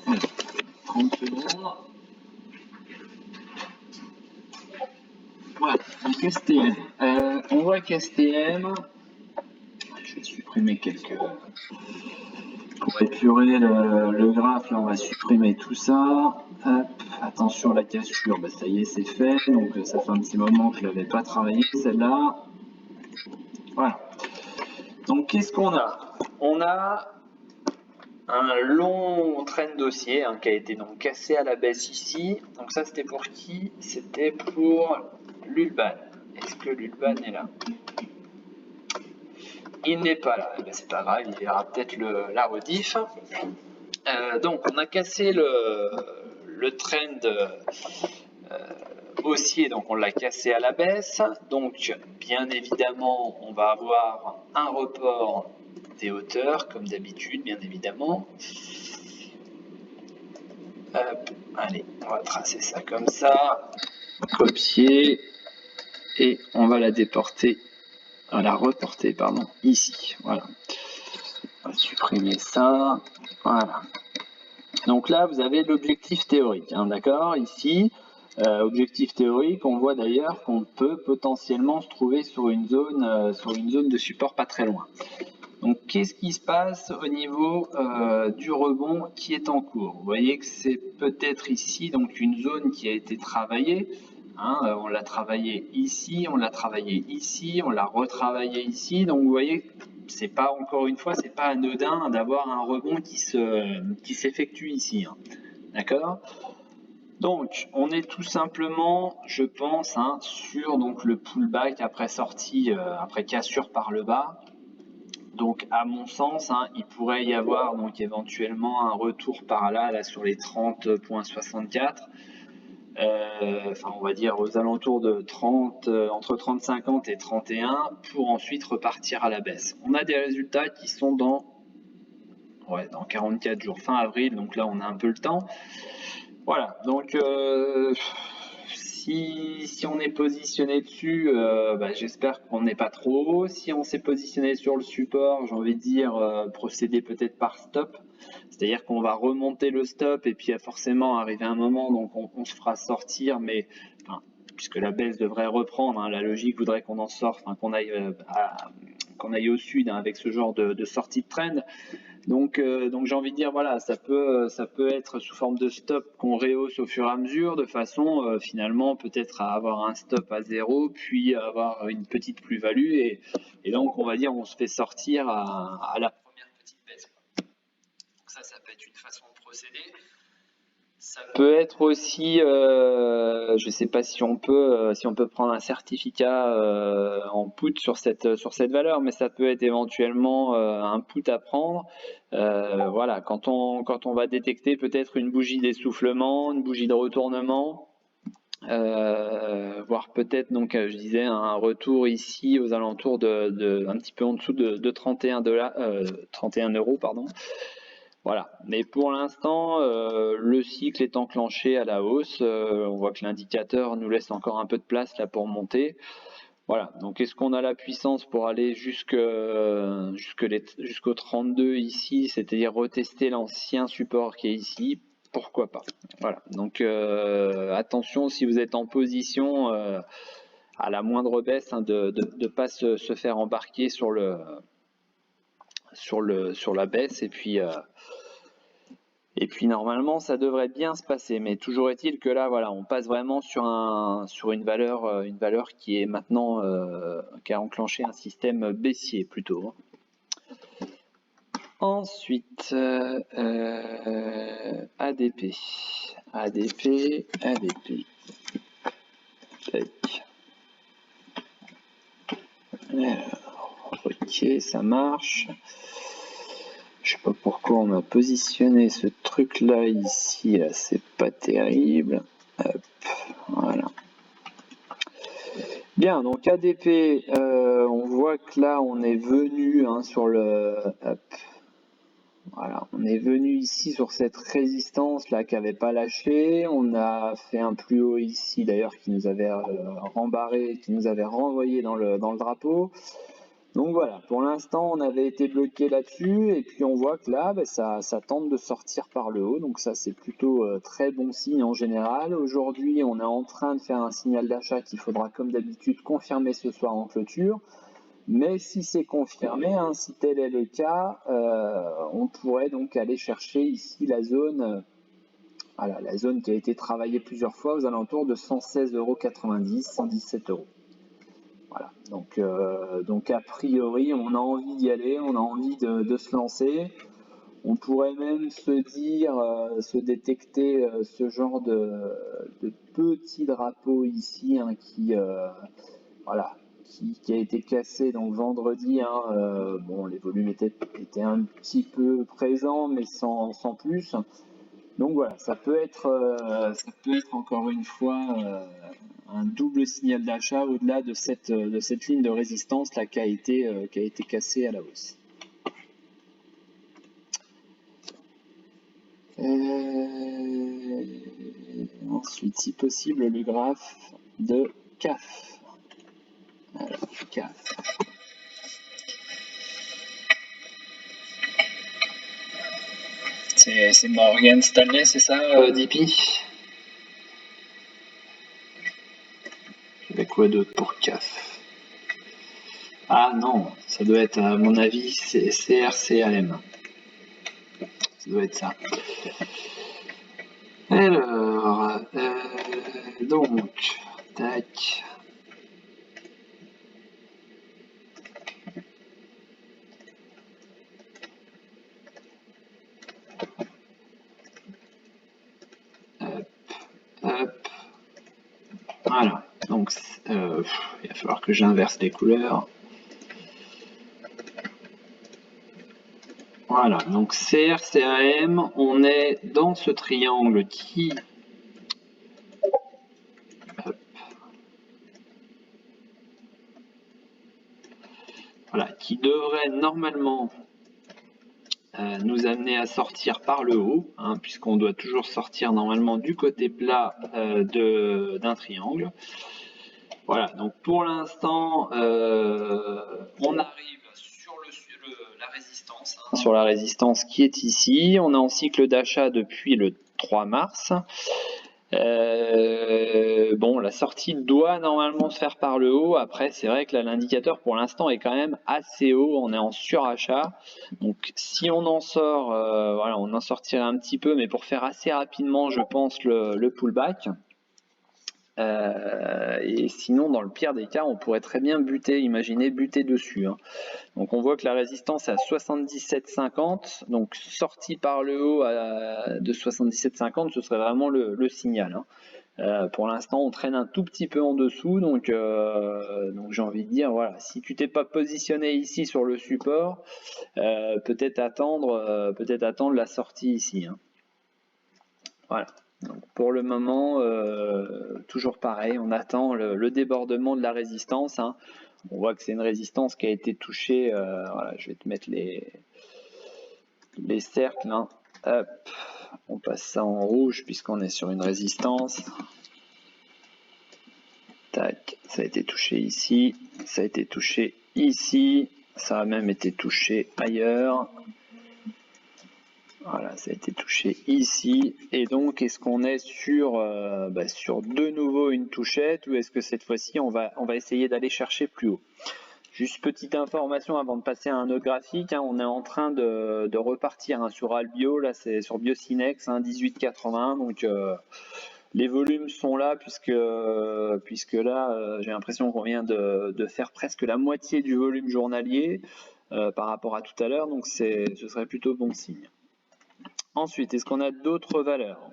S1: Alors, 30 secondes. Voilà, donc STM. On voit qu'STM, je vais supprimer quelques. Pour épurer le graphe, là on va supprimer tout ça. Hop, attention à la cassure, ça y est, c'est fait. Donc ça fait un petit moment que je ne l'avais pas travaillé celle-là. Voilà. Donc qu'est-ce qu'on a? On a un long trend dossier hein, qui a été donc cassé à la baisse ici. Donc ça c'était pour qui? C'était pour l'Ulban. Est-ce que l'Ulban est là? Il n'est pas là. C'est pas grave, il verra peut-être la rediff. Donc on a cassé le trend haussier, donc on l'a cassé à la baisse. Donc bien évidemment on va avoir un report des hauteurs comme d'habitude, bien évidemment. Hop, allez, on va tracer ça comme ça, copier et on va la reporter ici. Voilà. On va supprimer ça. Voilà. Donc là, vous avez l'objectif théorique, hein, d'accord? Ici, objectif théorique, on voit d'ailleurs qu'on peut potentiellement se trouver sur une zone de support pas très loin. Donc, qu'est-ce qui se passe au niveau du rebond qui est en cours? Vous voyez que c'est peut-être ici donc une zone qui a été travaillée. Hein, on l'a travaillé ici, on l'a travaillé ici, on l'a retravaillé ici. Donc, vous voyez, c'est pas encore une fois, c'est pas anodin d'avoir un rebond qui s'effectue ici. Hein. D'accord? Donc, on est tout simplement, je pense, hein, sur donc le pullback après sortie, après cassure par le bas. Donc, à mon sens, hein, il pourrait y avoir donc éventuellement un retour par là sur les 30,64. enfin on va dire aux alentours de 30, entre 30,50 et 31 pour ensuite repartir à la baisse. On a des résultats qui sont dans 44 jours, fin avril, donc là on a un peu le temps. Voilà, donc si on est positionné dessus, j'espère qu'on n'est pas trop haut. Si on s'est positionné sur le support, j'ai envie de dire procéder peut-être par stop. C'est-à-dire qu'on va remonter le stop et puis forcément arriver un moment, donc on se fera sortir, mais enfin, puisque la baisse devrait reprendre, hein, la logique voudrait qu'on en sorte, enfin, qu'on aille au sud, hein, avec ce genre de sortie de trend. Donc j'ai envie de dire, voilà, ça peut être sous forme de stop qu'on rehausse au fur et à mesure, de façon finalement peut-être à avoir un stop à 0, puis avoir une petite plus-value, et donc on va dire on se fait sortir à la première petite baisse. Ça peut être une façon de procéder. Ça peut être aussi, je ne sais pas si on peut prendre un certificat en put sur cette valeur, mais ça peut être éventuellement un put à prendre. Voilà, quand on va détecter peut-être une bougie d'essoufflement, une bougie de retournement, voire peut-être, donc je disais, un retour ici aux alentours de un petit peu en dessous de 31 euros, pardon. Voilà, mais pour l'instant, le cycle est enclenché à la hausse. On voit que l'indicateur nous laisse encore un peu de place là pour monter. Voilà, donc est-ce qu'on a la puissance pour aller jusqu'au 32 ici, c'est-à-dire retester l'ancien support qui est ici? Pourquoi pas? Voilà, donc attention si vous êtes en position à la moindre baisse, hein, de ne pas se faire embarquer sur la baisse, et puis normalement ça devrait bien se passer, mais toujours est-il que là voilà, on passe vraiment sur une valeur qui est maintenant qui a enclenché un système baissier plutôt. Ensuite ADP. Alors, ok, ça marche. Je sais pas pourquoi on m'a positionné ce truc là ici, là, c'est pas terrible. Hop, voilà. Bien, donc ADP, on voit que là on est venu sur le. Hop, voilà, on est venu ici sur cette résistance là qui n'avait pas lâché. On a fait un plus haut ici d'ailleurs qui nous avait rembarré, qui nous avait renvoyé dans le drapeau. Donc voilà, pour l'instant on avait été bloqué là-dessus, et puis on voit que là ça tente de sortir par le haut, donc ça c'est plutôt très bon signe en général. Aujourd'hui on est en train de faire un signal d'achat qu'il faudra comme d'habitude confirmer ce soir en clôture, mais si c'est confirmé, hein, si tel est le cas, on pourrait donc aller chercher ici la zone, voilà, la zone qui a été travaillée plusieurs fois aux alentours de 116,90 €, 117 €. Voilà, donc a priori on a envie d'y aller, on a envie de se lancer. On pourrait même se dire, se détecter ce genre de petit drapeau ici, hein, qui a été cassé donc vendredi. Bon, les volumes étaient un petit peu présents, mais sans plus. Donc voilà, ça peut être encore une fois un double signal d'achat au-delà de cette ligne de résistance là qui a été cassée à la hausse. Ensuite, si possible, le graphe de CAF. Alors, CAF. C'est Morgan Stanley, c'est ça, DP? Avec quoi d'autre pour CAF? Ah non, ça doit être, à mon avis, c'est CRCAM. Ça doit être ça. Alors, donc, tac. Hop. Voilà, donc il va falloir que j'inverse les couleurs. Voilà, donc CRCAM, on est dans ce triangle qui voilà, qui devrait normalement nous amener à sortir par le haut, hein, puisqu'on doit toujours sortir normalement du côté plat d'un triangle. Voilà, donc pour l'instant, on arrive sur la résistance, hein, sur la résistance qui est ici. On est en cycle d'achat depuis le 3 mars. Bon, la sortie doit normalement se faire par le haut. Après, c'est vrai que là, l'indicateur pour l'instant est quand même assez haut. On est en surachat. Donc, si on en sort, voilà, on en sortirait un petit peu, mais pour faire assez rapidement, je pense, le pullback. Et sinon, dans le pire des cas, on pourrait très bien buter, imaginer buter dessus, hein. Donc on voit que la résistance est à 77,50, donc sortie par le haut de 77,50, ce serait vraiment le signal, hein. Pour l'instant, on traîne un tout petit peu en dessous, donc j'ai envie de dire, voilà, si tu t'es pas positionné ici sur le support, peut-être attendre la sortie ici, hein. Voilà. Donc pour le moment, toujours pareil, on attend le débordement de la résistance, hein. On voit que c'est une résistance qui a été touchée. Voilà, je vais te mettre les cercles, hein. Hop, on passe ça en rouge puisqu'on est sur une résistance. Tac, ça a été touché ici, ça a été touché ici, ça a même été touché ailleurs. Voilà, ça a été touché ici. Et donc, est-ce qu'on est sur de nouveau une touchette ou est-ce que cette fois-ci, on va essayer d'aller chercher plus haut? Juste petite information avant de passer à un autre graphique, hein, on est en train de repartir, hein, sur Albio, là c'est sur Biocinex, hein, 18,80, donc les volumes sont là puisque là j'ai l'impression qu'on vient de faire presque la moitié du volume journalier par rapport à tout à l'heure, donc ce serait plutôt bon signe. Ensuite, est-ce qu'on a d'autres valeurs?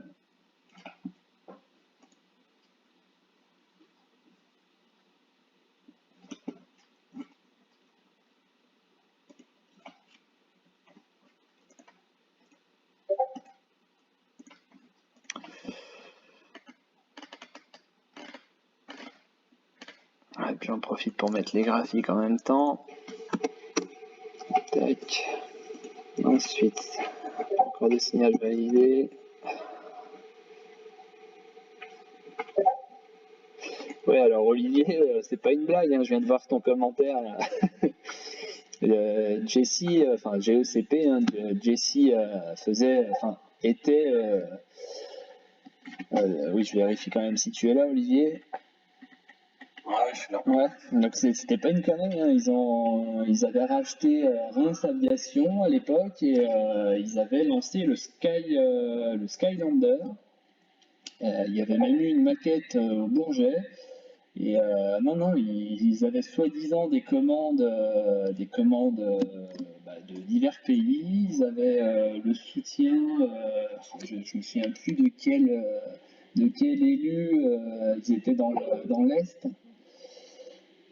S1: Et puis on profite pour mettre les graphiques en même temps. Tac. Ensuite, encore des signaux validés. Ouais, alors Olivier, c'est pas une blague, hein, je viens de voir ton commentaire là. Jessie, enfin GECP, hein, Jessie était. Oui, je vérifie quand même si tu es là, Olivier.
S2: Ouais, je suis là.
S1: Ouais, donc c'était pas une connerie, hein. Ils avaient racheté Reims Aviation à l'époque et ils avaient lancé le Skylander. Il y avait même eu une maquette au Bourget. Et non, ils avaient soi-disant des commandes, de divers pays. Ils avaient le soutien, je me souviens plus de quel élu, ils étaient dans l'Est.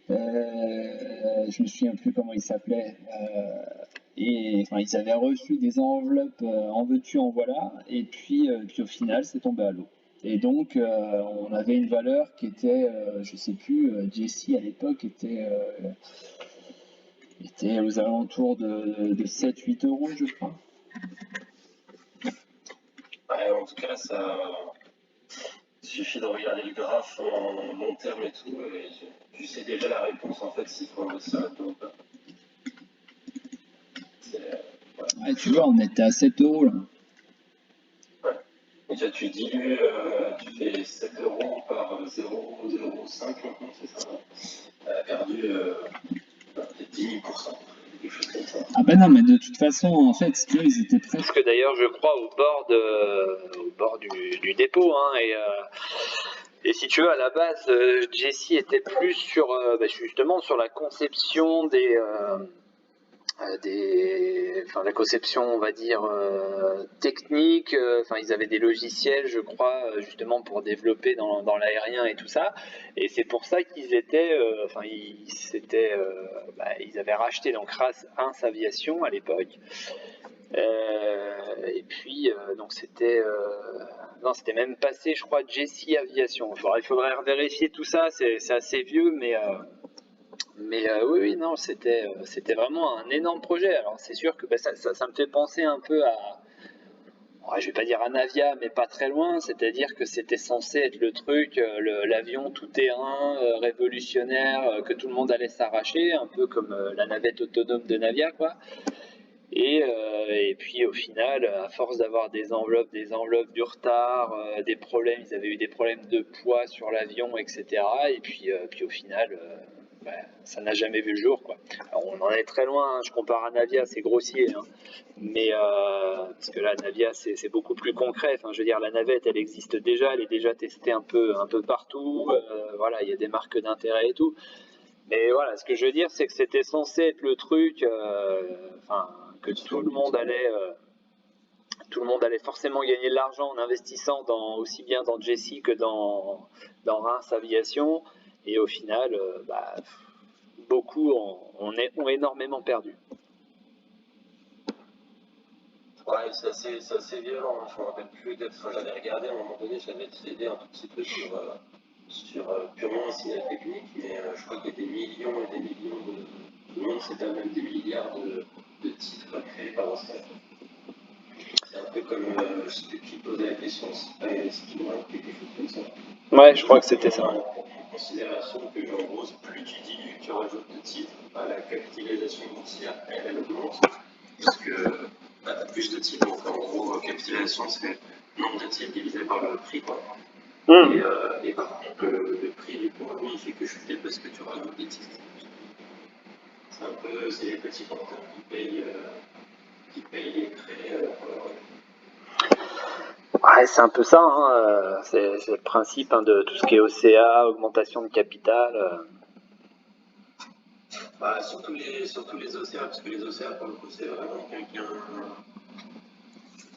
S1: Je me souviens plus comment il s'appelait. Et enfin, ils avaient reçu des enveloppes en veux-tu, en voilà. Et puis au final, c'est tombé à l'eau. Et donc, on avait une valeur qui était, je sais plus, Jessie à l'époque était aux alentours de 7-8 euros, je crois.
S2: Ouais, en tout cas, il suffit de regarder le graphe en long terme et tout, et tu sais déjà la réponse en fait s'il faut investir là-dedans ou pas.
S1: Ouais, tu vois, on était à 7 euros là.
S2: Ouais. Et déjà, tu dilues, tu fais 7 euros par 0,05 maintenant, c'est ça, elle a perdu peut-être 10 000%, quelque chose comme ça.
S1: Ah ben non, mais de toute façon, en fait, si tu veux, ils étaient presque d'ailleurs, je crois, au bord du dépôt, hein, et si tu veux, à la base, Jessie était plus sur, justement, sur la conception la conception, on va dire, technique. Enfin, ils avaient des logiciels, je crois, justement pour développer dans l'aérien et tout ça. Et c'est pour ça qu'ils étaient, ils avaient racheté donc Reims Aviation à l'époque. Et puis, donc c'était, non, c'était même passé, je crois, Jessie Aviation. Il faudrait vérifier tout ça. C'est assez vieux, mais Mais oui, oui, non, c'était vraiment un énorme projet. Alors c'est sûr que ça me fait penser un peu à, ouais, je vais pas dire à Navia, mais pas très loin. C'est-à-dire que c'était censé être le truc, l'avion tout-terrain, révolutionnaire, que tout le monde allait s'arracher, un peu comme la navette autonome de Navia, quoi. Et puis au final, à force d'avoir des enveloppes, du retard, des problèmes, ils avaient eu des problèmes de poids sur l'avion, etc. Et puis au final, ça n'a jamais vu le jour, quoi. Alors, on en est très loin, hein, je compare à Navia, c'est grossier, hein. Mais parce que là, Navia, c'est beaucoup plus concret. Enfin, je veux dire, la navette, elle existe déjà, elle est déjà testée un peu partout. Voilà, il y a des marques d'intérêt et tout. Mais voilà, ce que je veux dire, c'est que c'était censé être le truc, enfin, que tout le monde allait forcément gagner de l'argent en investissant aussi bien dans Jessie que dans Reims Aviation. Et au final, beaucoup ont énormément perdu.
S2: Ouais, c'est assez violent, hein. Je me rappelle plus d'être. Enfin, j'avais regardé à un moment donné, j'avais aidé un tout petit peu sur purement un signal technique, mais je crois qu'il y a des millions et des millions de monde, c'était même des milliards de titres créés par Oscar. C'est un peu comme, je sais plus qui posait la question, c'est pas Elski ou quelque chose comme ça.
S1: Ouais, je crois que c'était ça.
S2: En considération que, en gros, plus tu dilues, tu rajoutes de titres, la capitalisation boursière, elle augmente, puisque tu as plus de titres. Donc, en gros, capitalisation, c'est le nombre de titres divisé par le prix, quoi. Et par contre, le prix du produit, il fait que chuter parce que tu rajoutes des titres. C'est un peu, c'est les petits porteurs qui payent les frais pour leur revenu.
S1: Ouais, c'est un peu ça, hein, c'est le principe, hein, de tout ce qui est OCA, augmentation de capital.
S2: Surtout les OCA, parce que les OCA, pour le coup, c'est vraiment quelqu'un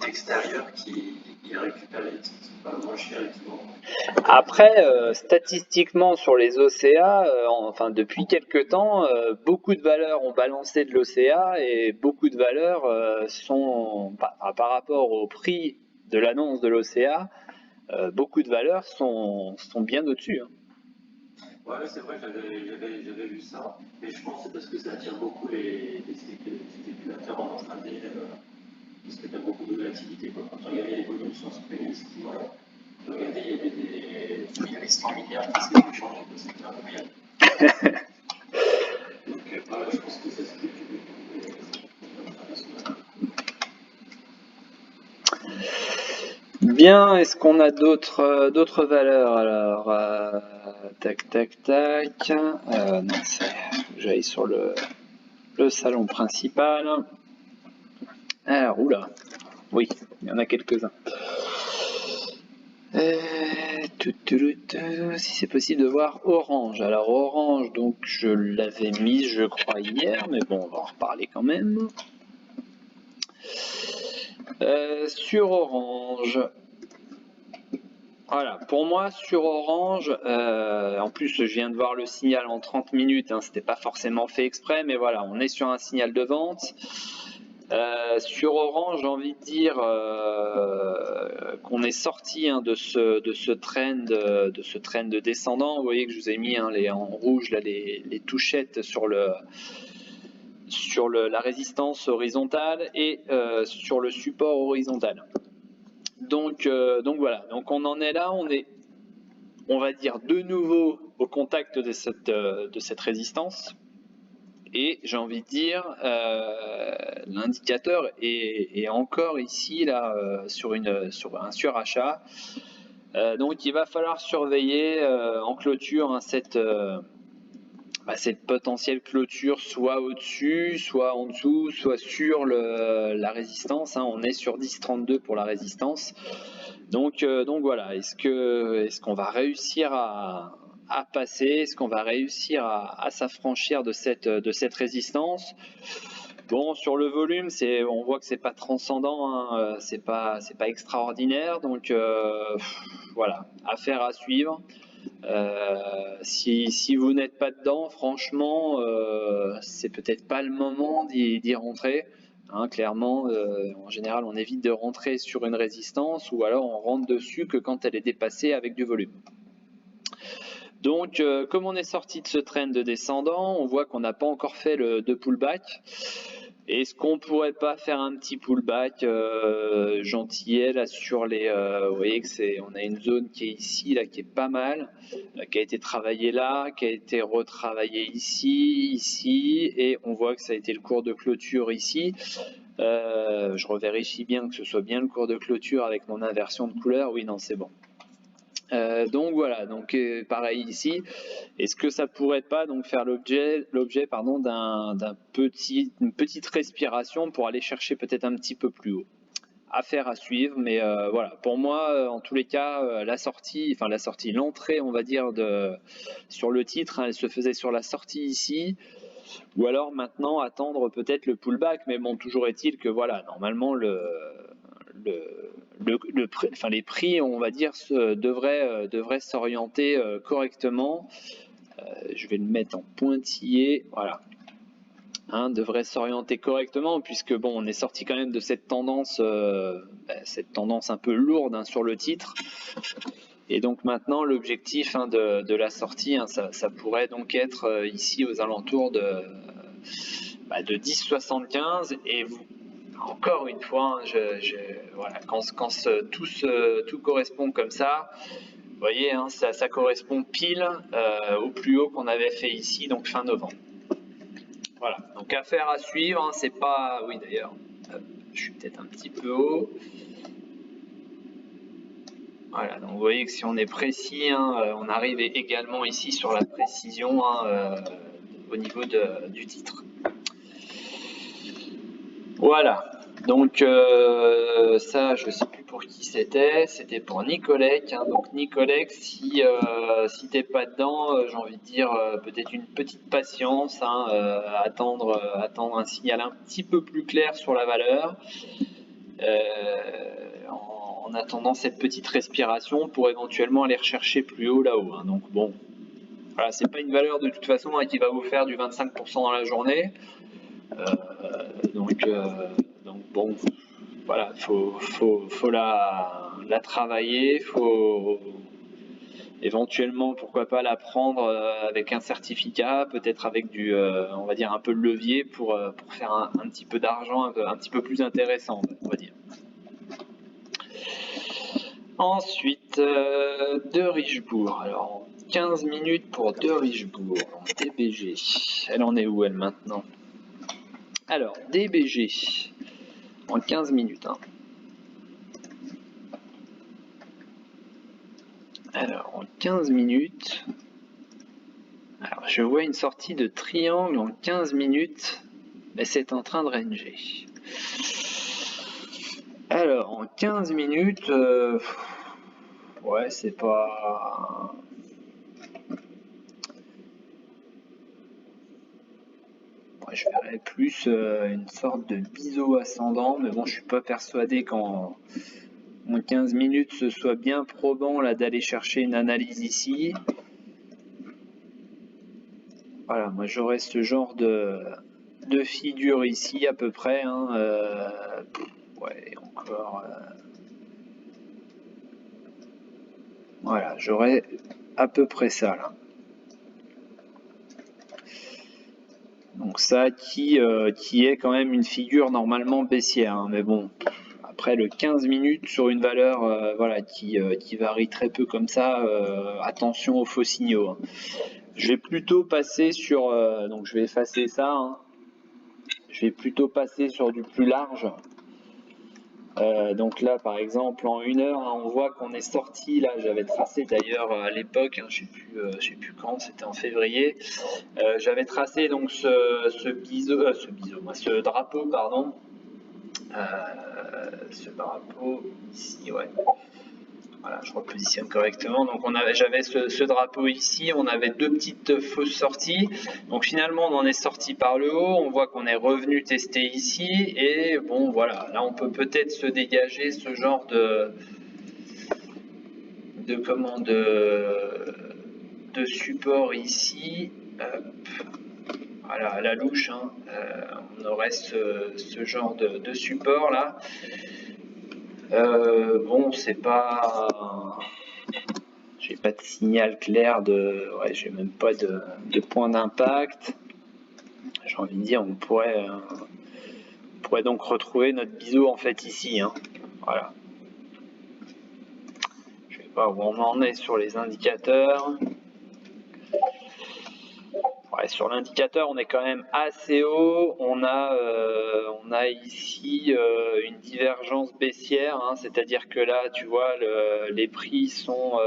S2: d'extérieur qui récupère les titres, pas moins cher et qui vend.
S1: Après, statistiquement sur les OCA, enfin depuis quelques temps, beaucoup de valeurs ont balancé de l'OCA et beaucoup de valeurs sont, par rapport au prix de l'annonce de l'OCA, beaucoup de valeurs sont bien au-dessus, hein.
S2: Ouais, c'est vrai, j'avais vu ça, mais je pense que c'est parce que ça attire beaucoup les spéculateurs en intraday, parce que tu as beaucoup de volatilité, quoi. Quand tu regardes les volumes sur Space, regardez, il y avait 100 milliards qui s'étaient échangés, c'était incroyable. Donc, voilà, je pense que ça se fait
S1: Bien, est-ce qu'on a d'autres valeurs alors tac, tac, tac. Non, j'aille sur le salon principal. Alors, oula, oui, il y en a quelques-uns. Si c'est possible de voir Orange. Alors Orange, donc je l'avais mise, je crois, hier, mais bon, on va en reparler quand même. Sur Orange, voilà, pour moi sur Orange, en plus je viens de voir le signal en 30 minutes, hein, c'était pas forcément fait exprès, mais voilà, on est sur un signal de vente. Sur Orange, j'ai envie de dire qu'on est sorti, hein, de ce trend descendant. Vous voyez que je vous ai mis, hein, en rouge là, les touchettes sur la résistance horizontale et sur le support horizontal. Donc voilà, donc on en est là, on va dire de nouveau au contact de cette résistance. Et j'ai envie de dire, l'indicateur est encore ici là sur un surachat. Donc il va falloir surveiller en clôture, hein, cette potentielle clôture, soit au-dessus, soit en dessous, soit sur la résistance, hein. On est sur 10,32 pour la résistance. Donc voilà, est-ce qu'on va réussir à passer? Est-ce qu'on va réussir à s'affranchir de cette résistance? Bon, sur le volume, on voit que c'est pas transcendant, hein, c'est pas extraordinaire, donc voilà, affaire à suivre. Si vous n'êtes pas dedans, franchement, c'est peut-être pas le moment d'y rentrer, hein, clairement. En général, on évite de rentrer sur une résistance ou alors on rentre dessus que quand elle est dépassée avec du volume. Donc, comme on est sorti de ce trend de descendant, on voit qu'on n'a pas encore fait de pullback. Est-ce qu'on pourrait pas faire un petit pullback gentillet là sur les... vous voyez que on a une zone qui est ici, là, qui est pas mal, qui a été travaillée là, qui a été retravaillée ici, ici, et on voit que ça a été le cours de clôture ici. Je revérifie bien que ce soit bien le cours de clôture avec mon inversion de couleur. Oui, non, c'est bon. Donc voilà, donc pareil ici. Est-ce que ça pourrait pas donc faire l'objet d'une petite respiration pour aller chercher peut-être un petit peu plus haut? Affaire à suivre, mais voilà. Pour moi, en tous les cas, l'entrée, on va dire sur le titre, hein, elle se faisait sur la sortie ici. Ou alors maintenant attendre peut-être le pullback, mais bon, toujours est-il que voilà, normalement les prix, on va dire, devraient s'orienter correctement. Je vais le mettre en pointillé, voilà. Devrait s'orienter correctement puisque bon, on est sorti quand même de cette tendance un peu lourde sur le titre. Et donc maintenant, l'objectif de la sortie, ça pourrait donc être ici aux alentours de 10,75. Et encore une fois, voilà, quand tout correspond comme ça, vous voyez, ça correspond pile au plus haut qu'on avait fait ici, donc fin novembre. Voilà, donc affaire à suivre, c'est pas... Oui d'ailleurs, je suis peut-être un petit peu haut. Voilà, donc vous voyez que si on est précis, on arrive également ici sur la précision au niveau du titre. Voilà, donc ça je sais plus pour qui c'était pour Nicolec. Donc Nicolec, si t'es pas dedans, j'ai envie de dire peut-être une petite patience, attendre un signal un petit peu plus clair sur la valeur. En attendant cette petite respiration pour éventuellement aller rechercher plus haut là-haut. Donc bon, voilà, c'est pas une valeur de toute façon qui va vous faire du 25% dans la journée. Donc bon, voilà, faut la travailler, faut éventuellement, pourquoi pas la prendre avec un certificat, peut-être avec on va dire un peu de levier pour faire un petit peu d'argent, un petit peu plus intéressant, on va dire. Ensuite, De Richebourg. Alors, 15 minutes pour De Richebourg, DBG. Elle en est où, elle, maintenant? Alors, DBG, en 15 minutes. Alors, en 15 minutes, alors, je vois une sortie de triangle en 15 minutes, mais c'est en train de ranger. Alors, en 15 minutes, ouais, c'est pas... Je verrais plus une sorte de biseau ascendant, mais bon, je suis pas persuadé qu'en 15 minutes ce soit bien probant là d'aller chercher une analyse ici. Voilà, moi j'aurais ce genre de figure ici à peu près. Ouais, encore. Voilà, j'aurais à peu près ça là. Donc ça qui est quand même une figure normalement baissière, mais bon, après le 15 minutes sur une valeur voilà, qui varie très peu comme ça, attention aux faux signaux. Je vais plutôt passer sur, donc je vais effacer ça, je vais plutôt passer sur du plus large. Donc là par exemple en 1 heure, on voit qu'on est sorti, là j'avais tracé d'ailleurs à l'époque, je sais plus quand, c'était en février, j'avais tracé donc ce drapeau, pardon, ce drapeau ici, ouais. Voilà, je repositionne correctement. Donc j'avais ce drapeau ici, on avait 2 petites fausses sorties. Donc finalement, on en est sorti par le haut. On voit qu'on est revenu tester ici. Et bon, voilà, là on peut peut-être se dégager ce genre de support ici. Hop. Voilà, à la louche, on aurait ce genre de support là. Bon, c'est pas... j'ai pas de signal clair de, ouais, j'ai même pas de point d'impact. J'ai envie de dire, on pourrait donc retrouver notre biseau en fait ici, hein. Voilà. Je sais pas où on en est sur les indicateurs. Ouais, sur l'indicateur, on est quand même assez haut. On a ici une divergence baissière, hein, c'est-à-dire que là, tu vois, les prix ont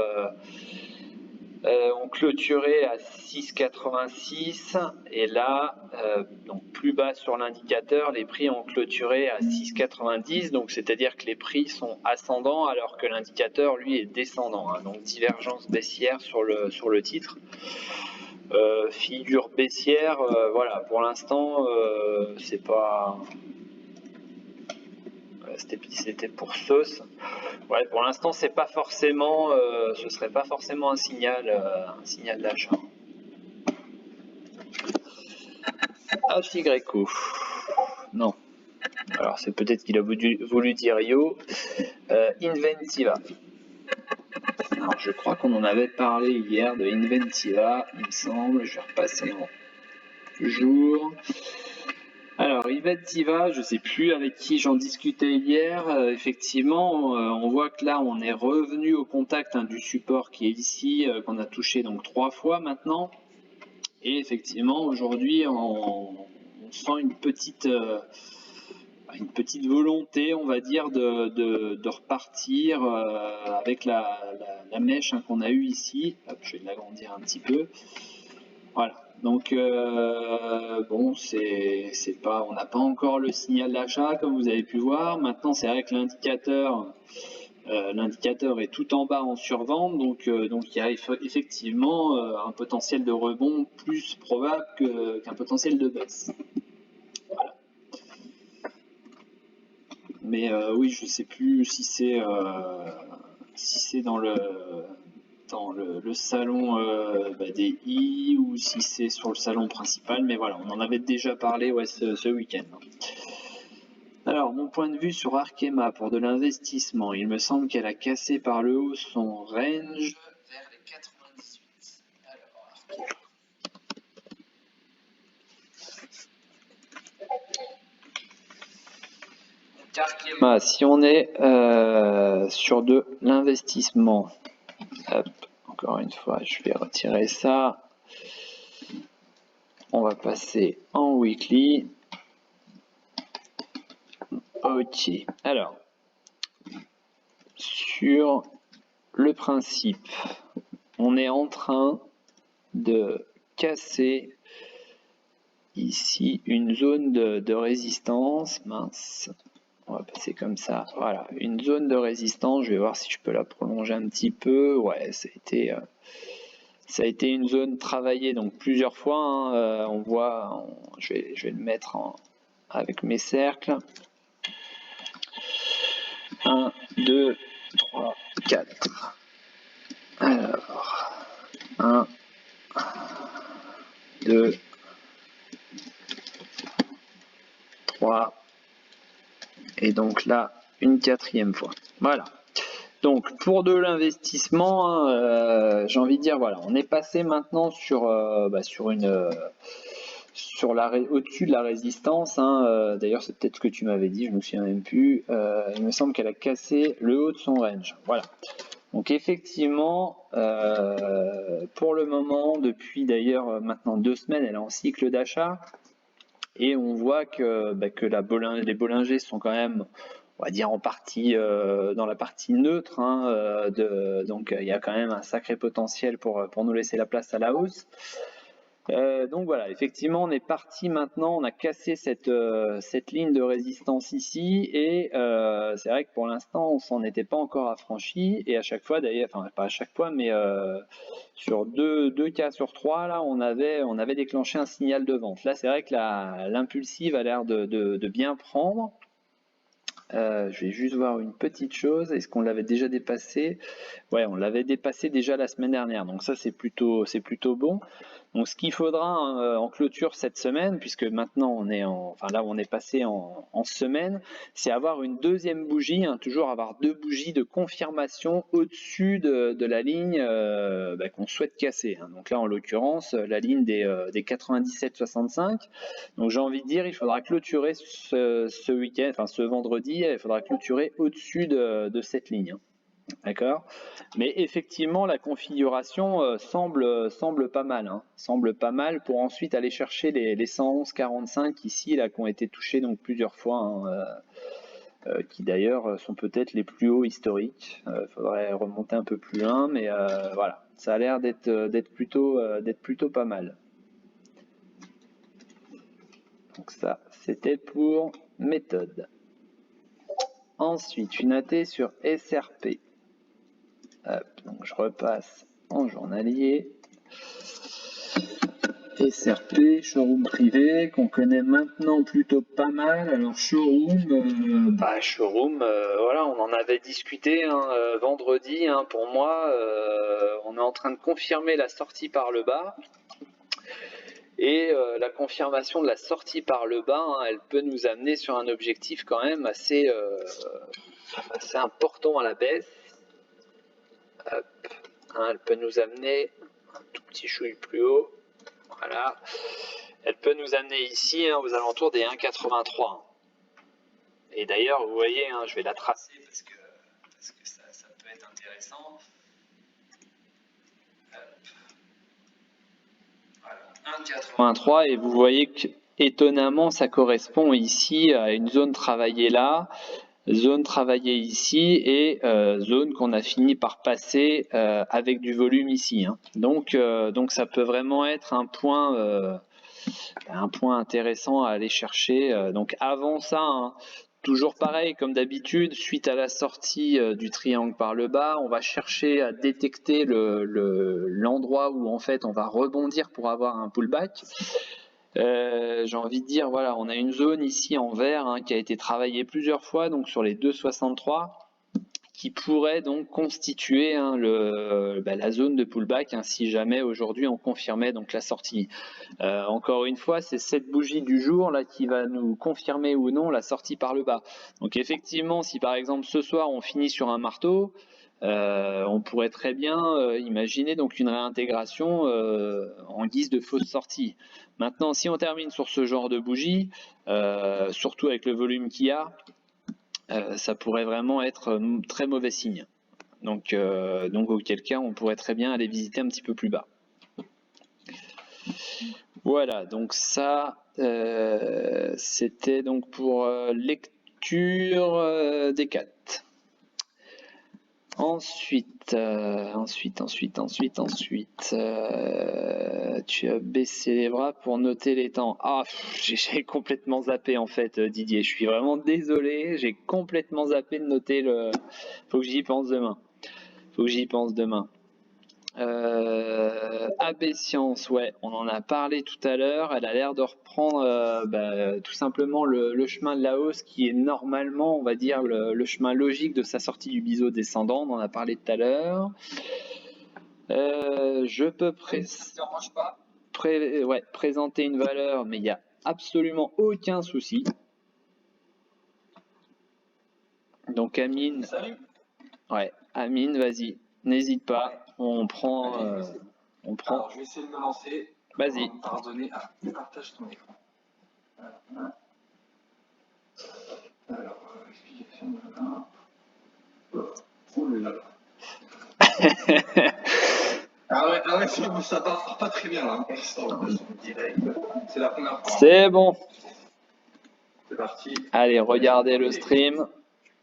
S1: clôturé à 6,86 et là, donc plus bas sur l'indicateur, les prix ont clôturé à 6,90, donc c'est-à-dire que les prix sont ascendants alors que l'indicateur lui est descendant, hein, donc divergence baissière sur le titre. Figure baissière, voilà, pour l'instant, c'est pas. C'était pour sauce. Ouais, pour l'instant, c'est pas forcément, ce serait pas forcément un signal d'achat. HYO. Non. Alors, c'est peut-être qu'il a voulu dire Rio. Inventiva. Alors, je crois qu'on en avait parlé hier de Inventiva, il me semble. Je vais repasser en jour. Alors, Inventiva, je ne sais plus avec qui j'en discutais hier. Effectivement, on voit que là, on est revenu au contact du support qui est ici, qu'on a touché donc 3 fois maintenant. Et effectivement, aujourd'hui, on sent une petite volonté, on va dire, de repartir avec la mèche, hein, qu'on a eue ici. Hop, je vais l'agrandir un petit peu. Voilà. Donc bon, on n'a pas encore le signal d'achat comme vous avez pu voir. Maintenant, c'est vrai que l'indicateur est tout en bas en survente, donc il y a effectivement un potentiel de rebond plus probable qu'un potentiel de baisse. Voilà. Mais oui, je sais plus si c'est dans le salon des I ou si c'est sur le salon principal, mais voilà, on en avait déjà parlé, ouais, ce week-end. Alors, mon point de vue sur Arkema pour de l'investissement, il me semble qu'elle a cassé par le haut son range vers les 98. Alors, Arkema, si on est sur de l'investissement, encore une fois, je vais retirer ça. On va passer en weekly. Ok, alors, sur le principe, on est en train de casser ici une zone de résistance. Mince, on va passer comme ça. Voilà, une zone de résistance. Je vais voir si je peux la prolonger un petit peu. Ouais, ça a été une zone travaillée donc plusieurs fois, hein. On voit, je vais le mettre avec mes cercles. 1, 2, 3, 4. Alors, 1, 2, 3. Et donc là, une 4e fois. Voilà. Donc pour de l'investissement, hein, j'ai envie de dire, voilà, on est passé maintenant sur au-dessus de la résistance, hein. D'ailleurs, c'est peut-être ce que tu m'avais dit, je me souviens même plus. Il me semble qu'elle a cassé le haut de son range. Voilà. Donc effectivement, pour le moment, depuis d'ailleurs maintenant 2 semaines, elle est en cycle d'achat. Et on voit que les Bollingers sont quand même, on va dire, en partie dans la partie neutre, hein, donc il y a quand même un sacré potentiel pour nous laisser la place à la hausse. Donc voilà, effectivement, on est parti maintenant, on a cassé cette ligne de résistance ici, et c'est vrai que pour l'instant, on s'en était pas encore affranchi, et à chaque fois, d'ailleurs, enfin pas à chaque fois, mais sur deux cas sur 3, là, on avait déclenché un signal de vente. Là, c'est vrai que l'impulsive a l'air de bien prendre. Je vais juste voir une petite chose. Est-ce qu'on l'avait déjà dépassé? Ouais, on l'avait dépassé déjà la semaine dernière. Donc ça, c'est plutôt bon. Donc ce qu'il faudra en clôture cette semaine, puisque maintenant on est là on est passé en semaine, c'est avoir une deuxième bougie, toujours avoir 2 bougies de confirmation au-dessus de la ligne qu'on souhaite casser. Donc là en l'occurrence la ligne des 97,65. Donc j'ai envie de dire il faudra clôturer ce week-end, enfin ce vendredi, il faudra clôturer au-dessus de cette ligne. D'accord. Mais effectivement, la configuration semble pas mal. Semble pas mal pour ensuite aller chercher les 111,45 ici, là, qui ont été touchés donc plusieurs fois, qui d'ailleurs sont peut-être les plus hauts historiques. Faudrait remonter un peu plus loin, mais voilà, ça a l'air d'être plutôt pas mal. Donc ça, c'était pour méthode. Ensuite, une AT sur SRP. Hop, donc je repasse en journalier. SRP, showroom privé, qu'on connaît maintenant plutôt pas mal. Alors showroom, voilà, on en avait discuté vendredi. Pour moi, on est en train de confirmer la sortie par le bas. Et la confirmation de la sortie par le bas, elle peut nous amener sur un objectif quand même assez important à la baisse. Hop. Elle peut nous amener un tout petit chouille plus haut. Voilà. Elle peut nous amener ici aux alentours des 1,83. Et d'ailleurs, vous voyez, je vais la tracer parce que ça peut être intéressant. Voilà. 1,83 et vous voyez que étonnamment, ça correspond ici à une zone travaillée là. Zone travaillée ici et zone qu'on a fini par passer avec du volume ici. Donc ça peut vraiment être un point intéressant à aller chercher. Donc avant ça, toujours pareil, comme d'habitude, suite à la sortie du triangle par le bas, on va chercher à détecter l'endroit où en fait on va rebondir pour avoir un pullback. J'ai envie de dire, voilà, on a une zone ici en vert qui a été travaillée plusieurs fois, donc sur les 2,63, qui pourrait donc constituer la zone de pullback si jamais aujourd'hui on confirmait donc la sortie. Encore une fois, c'est cette bougie du jour là qui va nous confirmer ou non la sortie par le bas. Donc effectivement, si par exemple ce soir on finit sur un marteau, on pourrait très bien imaginer donc une réintégration en guise de fausse sortie. Maintenant, si on termine sur ce genre de bougie, surtout avec le volume qu'il y a, ça pourrait vraiment être très mauvais signe. Donc auquel cas, on pourrait très bien aller visiter un petit peu plus bas. Voilà, donc ça, c'était donc pour lecture des 4. Ensuite, tu as baissé les bras pour noter les temps. Ah, j'ai complètement zappé en fait, Didier. Je suis vraiment désolé, j'ai complètement zappé de noter le. Faut que j'y pense demain. AB Science, ouais, on en a parlé tout à l'heure. Elle a l'air de reprendre tout simplement le chemin de la hausse qui est normalement, on va dire, le chemin logique de sa sortie du biseau descendant. On en a parlé tout à l'heure. Je peux présenter une valeur, mais il n'y a absolument aucun souci. Donc Amine,
S2: Salut.
S1: Ouais, Amine, vas-y, n'hésite pas. On prend.
S4: Alors, je vais essayer de me lancer.
S1: Vas-y.
S4: Pardonnez. Partage ton écran. Alors, explication de là. Ah ouais, ça part pas très bien là. C'est la première fois.
S1: C'est bon.
S4: C'est parti.
S1: Allez, regardez le stream.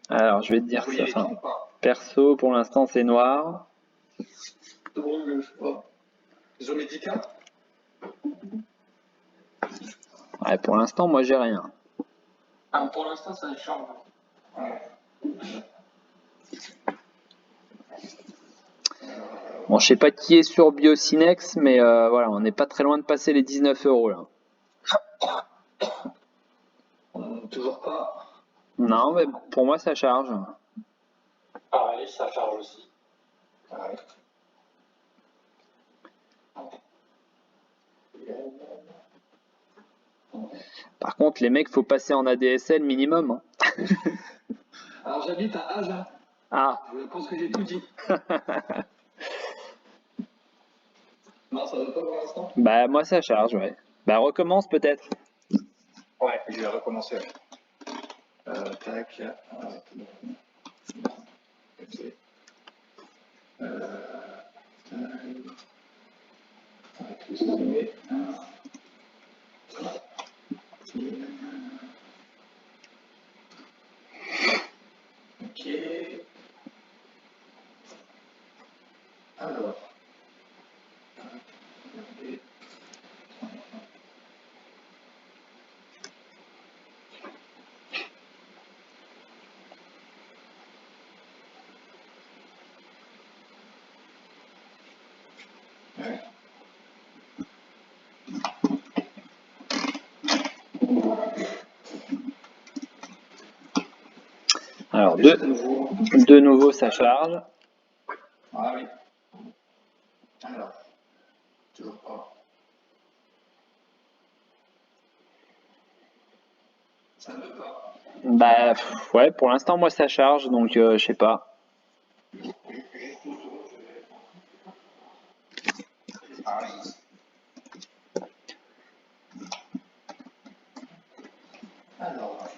S1: Alors, je vais te dire ça. Enfin, perso, pour l'instant, c'est noir.
S4: Zone médicale.
S1: Ouais, pour l'instant, moi, j'ai rien.
S4: Ah, pour l'instant, ça change.
S1: Bon, je sais pas qui est sur Biocinex, mais voilà, on n'est pas très loin de passer les 19 € là.
S4: Toujours pas.
S1: Non, mais pour moi, ça charge.
S4: Pareil, ça charge aussi. Ouais.
S1: Par contre, les mecs, faut passer en ADSL minimum. Hein.
S4: Alors j'habite à Agen.
S1: Ah.
S4: Je pense que j'ai tout dit. Non, ça va pas pour l'instant.
S1: Bah moi ça charge, ouais. Bah recommence peut-être.
S4: Ouais, je vais recommencer. Tac. Ok. Tout streamer. Ok. Alors.
S1: Alors de nouveau ça charge.
S4: Ah oui. Alors. Toujours pas. Ça ne veut pas.
S1: Bah ouais, pour l'instant moi ça charge, donc je sais pas.
S4: Alors.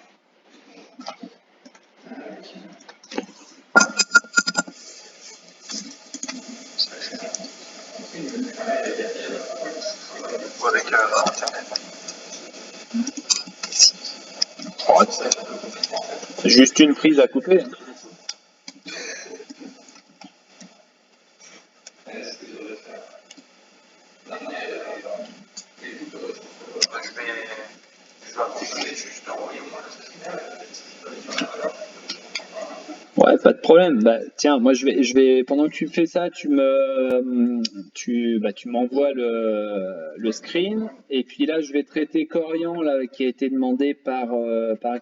S4: Avec Internet.
S1: Juste une prise à couper. Ouais, pas de problème. Bah, tiens, moi je vais, pendant que tu fais ça, tu m'envoies le screen, et puis là je vais traiter Corian là qui a été demandé par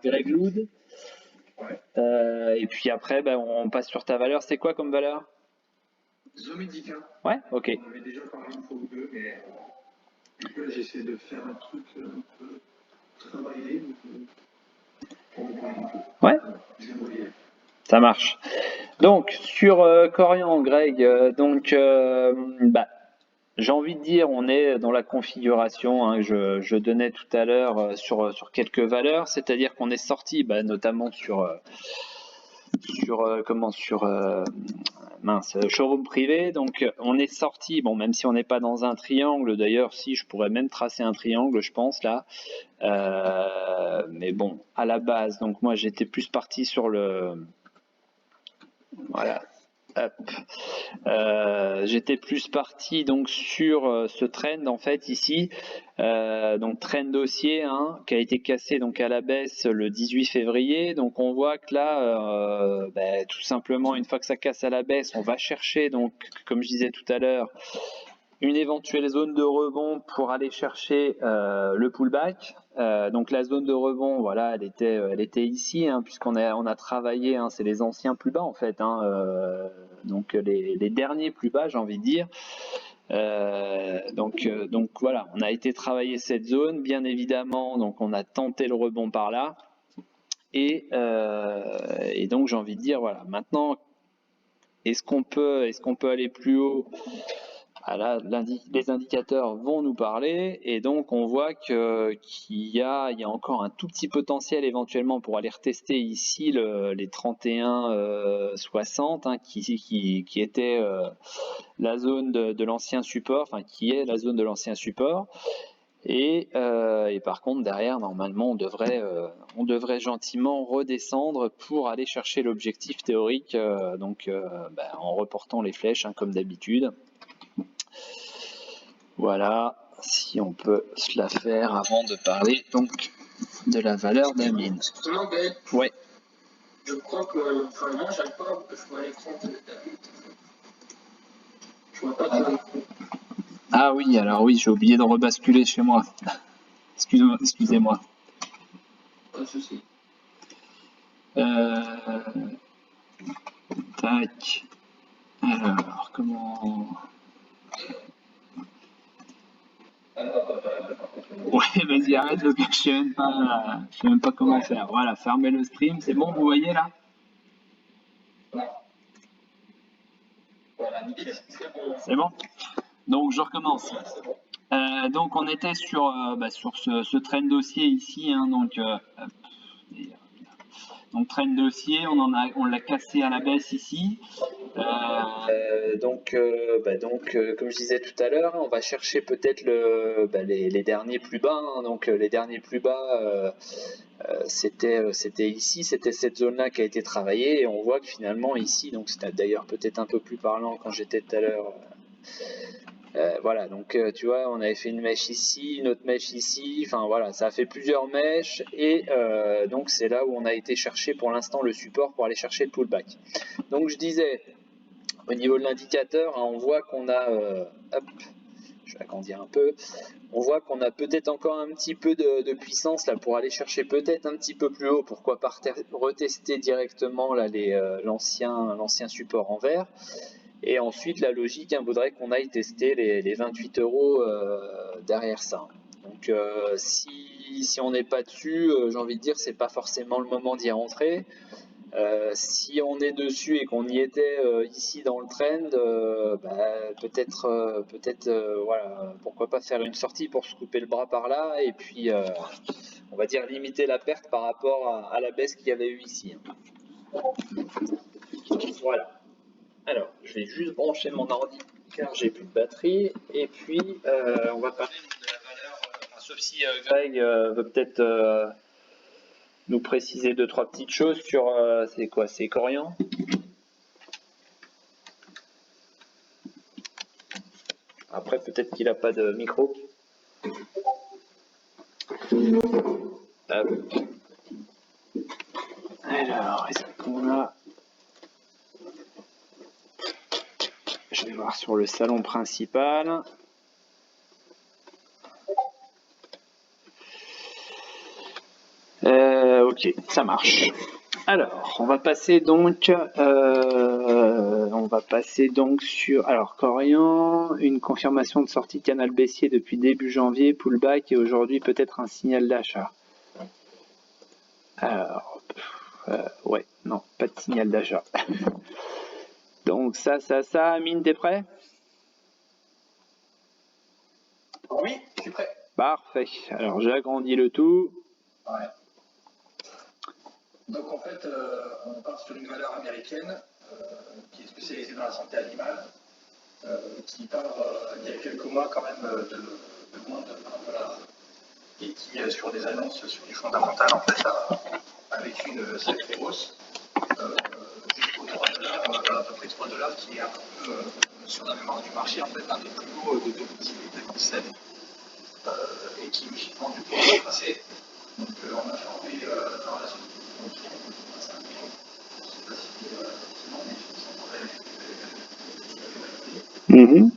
S1: Greg Loud. Et puis après, bah, on passe sur ta valeur. C'est quoi comme valeur?
S4: Zomédica.
S1: Ouais, ok.
S4: On avait déjà parlé une fois ou deux, mais là j'essaie de faire un truc un peu travaillé.
S1: Ouais. Ça marche. Donc sur Corian, Greg, bah, j'ai envie de dire, on est dans la configuration hein, que je donnais tout à l'heure sur quelques valeurs, c'est-à-dire qu'on est sorti bah, notamment sur showroom privé. Donc on est sorti, bon même si on n'est pas dans un triangle, d'ailleurs si je pourrais même tracer un triangle, je pense là. Mais bon, à la base, donc moi j'étais plus parti sur le voilà. J'étais plus parti donc sur ce trend en fait ici, donc trend haussier hein, qui a été cassé donc à la baisse le 18 février. Donc on voit que là, tout simplement une fois que ça casse à la baisse, on va chercher donc comme je disais tout à l'heure une éventuelle zone de rebond pour aller chercher le pullback. Donc la zone de rebond, voilà, elle était ici, hein, puisqu'on a travaillé, hein, c'est les anciens plus bas en fait, hein, donc les derniers plus bas, j'ai envie de dire. Donc voilà, on a été travailler cette zone, bien évidemment, donc on a tenté le rebond par là. Et donc j'ai envie de dire, voilà, maintenant, est-ce qu'on peut aller plus haut? Là, les indicateurs vont nous parler et donc on voit qu'il y a encore un tout petit potentiel éventuellement pour aller retester ici les 31,60 hein, qui était la zone de l'ancien support, enfin qui est la zone de l'ancien support. Et par contre derrière normalement on devrait gentiment redescendre pour aller chercher l'objectif théorique en reportant les flèches hein, comme d'habitude. Voilà, si on peut se la faire avant de parler donc de la valeur d'Amine.
S2: Excuse-moi Gaël.
S1: Ouais.
S2: Je crois que, moi j'arrive pas à voir l'écran de David. Je vois pas ton écran.
S1: Ah oui, alors oui, j'ai oublié de rebasculer chez moi. Excusez-moi.
S2: Pas de souci.
S1: Tac. Alors, comment...
S2: Ah non, pas
S3: Ouais, vas-y, arrête parce que je sais même pas comment faire. Voilà, fermez le stream, c'est bon, vous voyez là?
S2: voilà, nickel. C'est bon.
S3: C'est bon? Donc je recommence.
S2: Ouais, c'est bon.
S3: Donc on était sur ce trend dossier ici, hein, donc trend dossier, on l'a cassé à la baisse ici. Comme je disais tout à l'heure, on va chercher peut-être les derniers plus bas. Hein. Donc les derniers plus bas, c'était ici, c'était cette zone-là qui a été travaillée. Et on voit que finalement ici, donc c'était d'ailleurs peut-être un peu plus parlant quand j'étais tout à l'heure. Voilà, donc tu vois, on avait fait une mèche ici, une autre mèche ici, enfin voilà, ça a fait plusieurs mèches et donc c'est là où on a été chercher pour l'instant le support pour aller chercher le pullback. Donc je disais, au niveau de l'indicateur, hein, on voit qu'on a, hop, je vais agrandir un peu, on voit qu'on a peut-être encore un petit peu de puissance là pour aller chercher peut-être un petit peu plus haut, pourquoi pas retester directement là l'ancien support en vert. Et ensuite, la logique voudrait qu'on aille tester les 28 euros derrière ça. Donc, si on n'est pas dessus, j'ai envie de dire, c'est pas forcément le moment d'y rentrer. Si on est dessus et qu'on y était ici dans le trend, peut-être, voilà, pourquoi pas faire une sortie pour se couper le bras par là et puis, on va dire, limiter la perte par rapport à la baisse qu'il y avait eu ici. Voilà. Alors, je vais juste brancher mon ordi car j'ai plus de batterie. Et puis, on va parler de la valeur, sauf si Greg veut peut-être nous préciser 2-3 petites choses sur, c'est quoi, c'est Corian. Après, peut-être qu'il n'a pas de micro. Alors, est-ce qu'on a... Je vais voir sur le salon principal. Ok, ça marche. Alors, on va passer donc sur Corian, une confirmation de sortie de canal baissier depuis début janvier, pullback et aujourd'hui peut-être un signal d'achat. Alors, ouais, non, pas de signal d'achat. Donc ça, Amine, t'es prêt?
S4: Oui, je suis prêt.
S3: Parfait. Alors j'agrandis le tout.
S4: Ouais. Donc en fait, on part sur une valeur américaine qui est spécialisée dans la santé animale, qui part il y a quelques mois quand même de moins de $20 et qui, sur des annonces sur du fondamental, en fait, avec une sacrée hausse jusqu'aux $3, à peu près $3, qui est un peu sur la mémoire du marché, en fait, un des plus hauts de 2017 et qui logiquement du coup va passer. Donc on a formé dans la zone.
S3: Mmh.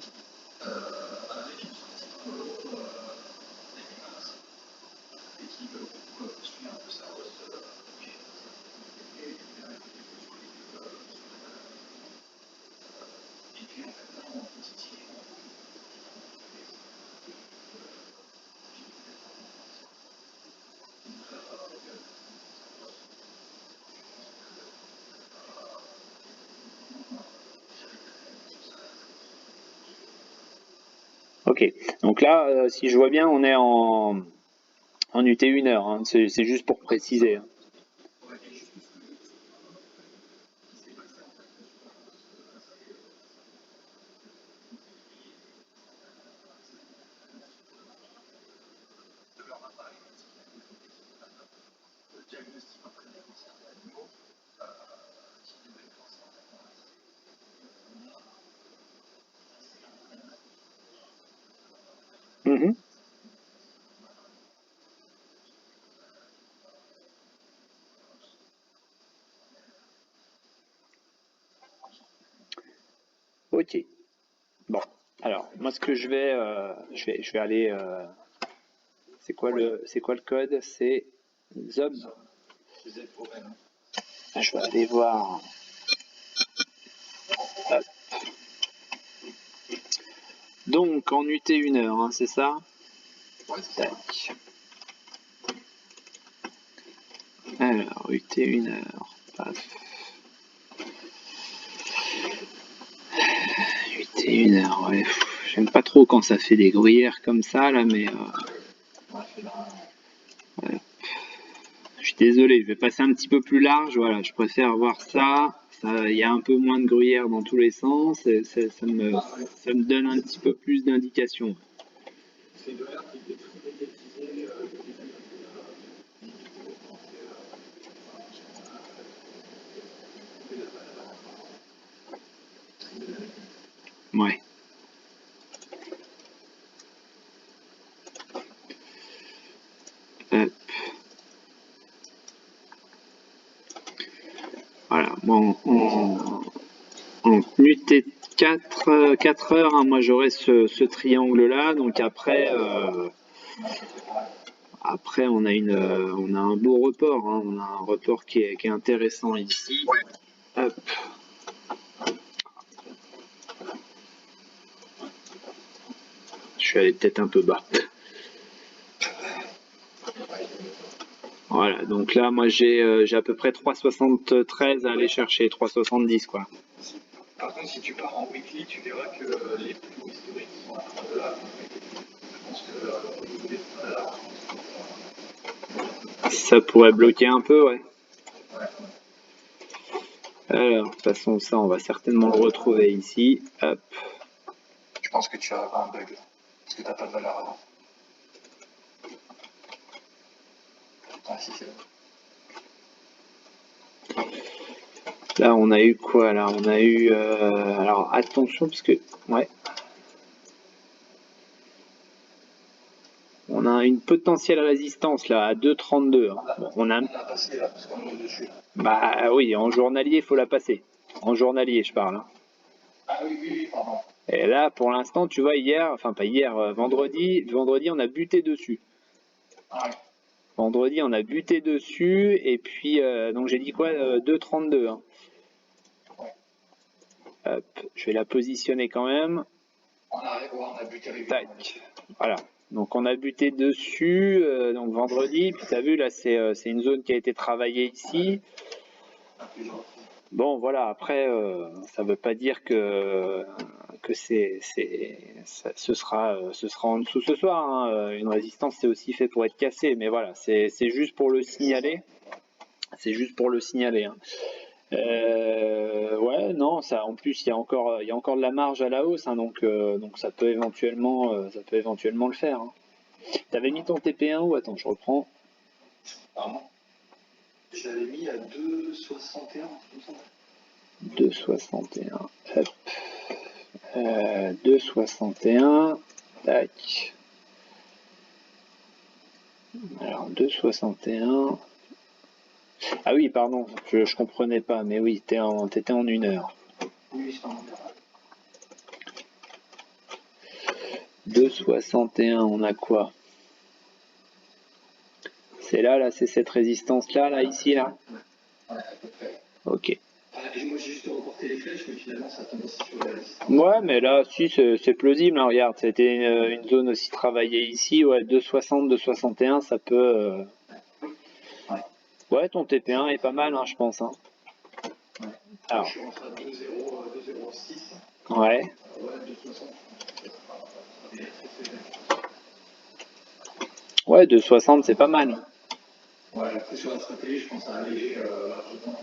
S3: Ok, donc là, si je vois bien, on est en UT 1 heure, hein. C'est juste pour préciser. Hein. Mmh. Ok. Bon, alors moi ce que je vais aller. C'est quoi le code? C'est ZOB. Je vais aller voir. Hop. Donc en UT 1 heure, hein, c'est ça?
S4: Ouais, c'est ça.
S1: Tac. Alors, UT 1h. Paf. UT 1h, ouais. J'aime pas trop quand ça fait des gruyères comme ça, là, mais...
S4: Ouais, c'est là.
S1: Je suis désolé, je vais passer un petit peu plus large, voilà, je préfère voir ça. Il y a un peu moins de gruyère dans tous les sens, et ça me donne un petit peu plus d'indications.
S4: C'est de l'air qui était très médiatisé.
S1: Ouais. Hop. Voilà, bon, en UT4, 4 heures, hein, moi j'aurai ce triangle-là, donc après, on a un beau report, hein, on a un report qui est intéressant ici. Hop. Je suis allé peut-être un peu bas. Voilà, donc là, moi j'ai à peu près 3,73 à aller chercher, 3,70 quoi.
S4: Par contre, si tu pars en weekly, tu verras que les plus hauts historiques sont à de là. Je pense que au niveau des là,
S1: Ça pourrait bloquer un peu, ouais. Alors, de toute façon, ça, on va certainement le retrouver ici. Hop.
S4: je pense que tu as un bug là. Parce que tu n'as pas de valeur avant. Ah, si, c'est bon.
S1: Là, on a eu quoi? Là, on a eu... alors, attention, parce que... Ouais. On a une potentielle résistance, là, à 2,32. Hein. Bon,
S4: On a passé là, parce qu'on est au-dessus.
S1: Bah oui, en journalier, il faut la passer. En journalier, je parle. Hein.
S4: Ah oui, pardon.
S1: Et là, pour l'instant, tu vois, hier, enfin pas hier, vendredi, on a buté dessus.
S4: Ah ouais.
S1: Vendredi, on a buté dessus, et puis, donc j'ai dit quoi? 2,32. Hein. Hop, je vais la positionner quand même.
S4: On a buté régulièrement.
S1: Tac, voilà. Donc on a buté dessus, donc vendredi, puis tu as vu, là, c'est une zone qui a été travaillée ici. Bon, voilà, après, ça veut pas dire que ce sera en dessous ce soir. Hein. Une résistance, c'est aussi fait pour être cassé, mais voilà, c'est juste pour le signaler. C'est juste pour le signaler. Hein. Ouais, non, ça, en plus, il y a encore de la marge à la hausse, hein, donc ça peut éventuellement le faire. Hein. T'avais mis ton TP1 ou attends, je reprends.
S4: Pardon. Je l'avais mis à 2,61.
S1: 2,61. Hop. 2,61. Tac. Alors 2,61. Ah oui, pardon, je comprenais pas, mais oui, t'étais en 1 heure.
S4: Oui, c'est en 1 heure.
S1: 2,61, on a quoi? C'est là, c'est cette résistance-là, ici, là?
S4: Ouais, à peu près.
S1: Ok.
S4: Et moi, j'ai juste reporté les flèches, mais finalement, ça tombe aussi sur la résistance.
S1: Ouais, mais là, si, c'est plausible. Hein, regarde, c'était une zone aussi travaillée ici. Ouais, 2,60, 2,61, ça peut... Ouais, ton TP1 est pas mal, hein, je pense. Hein.
S4: Ouais.
S1: Alors.
S4: Je suis rentré à 2,06.
S1: Ouais.
S4: Ouais, 2,60.
S1: Ouais, 2,60, c'est pas mal.
S4: Ouais, après sur la stratégie, je pense à alléger largement.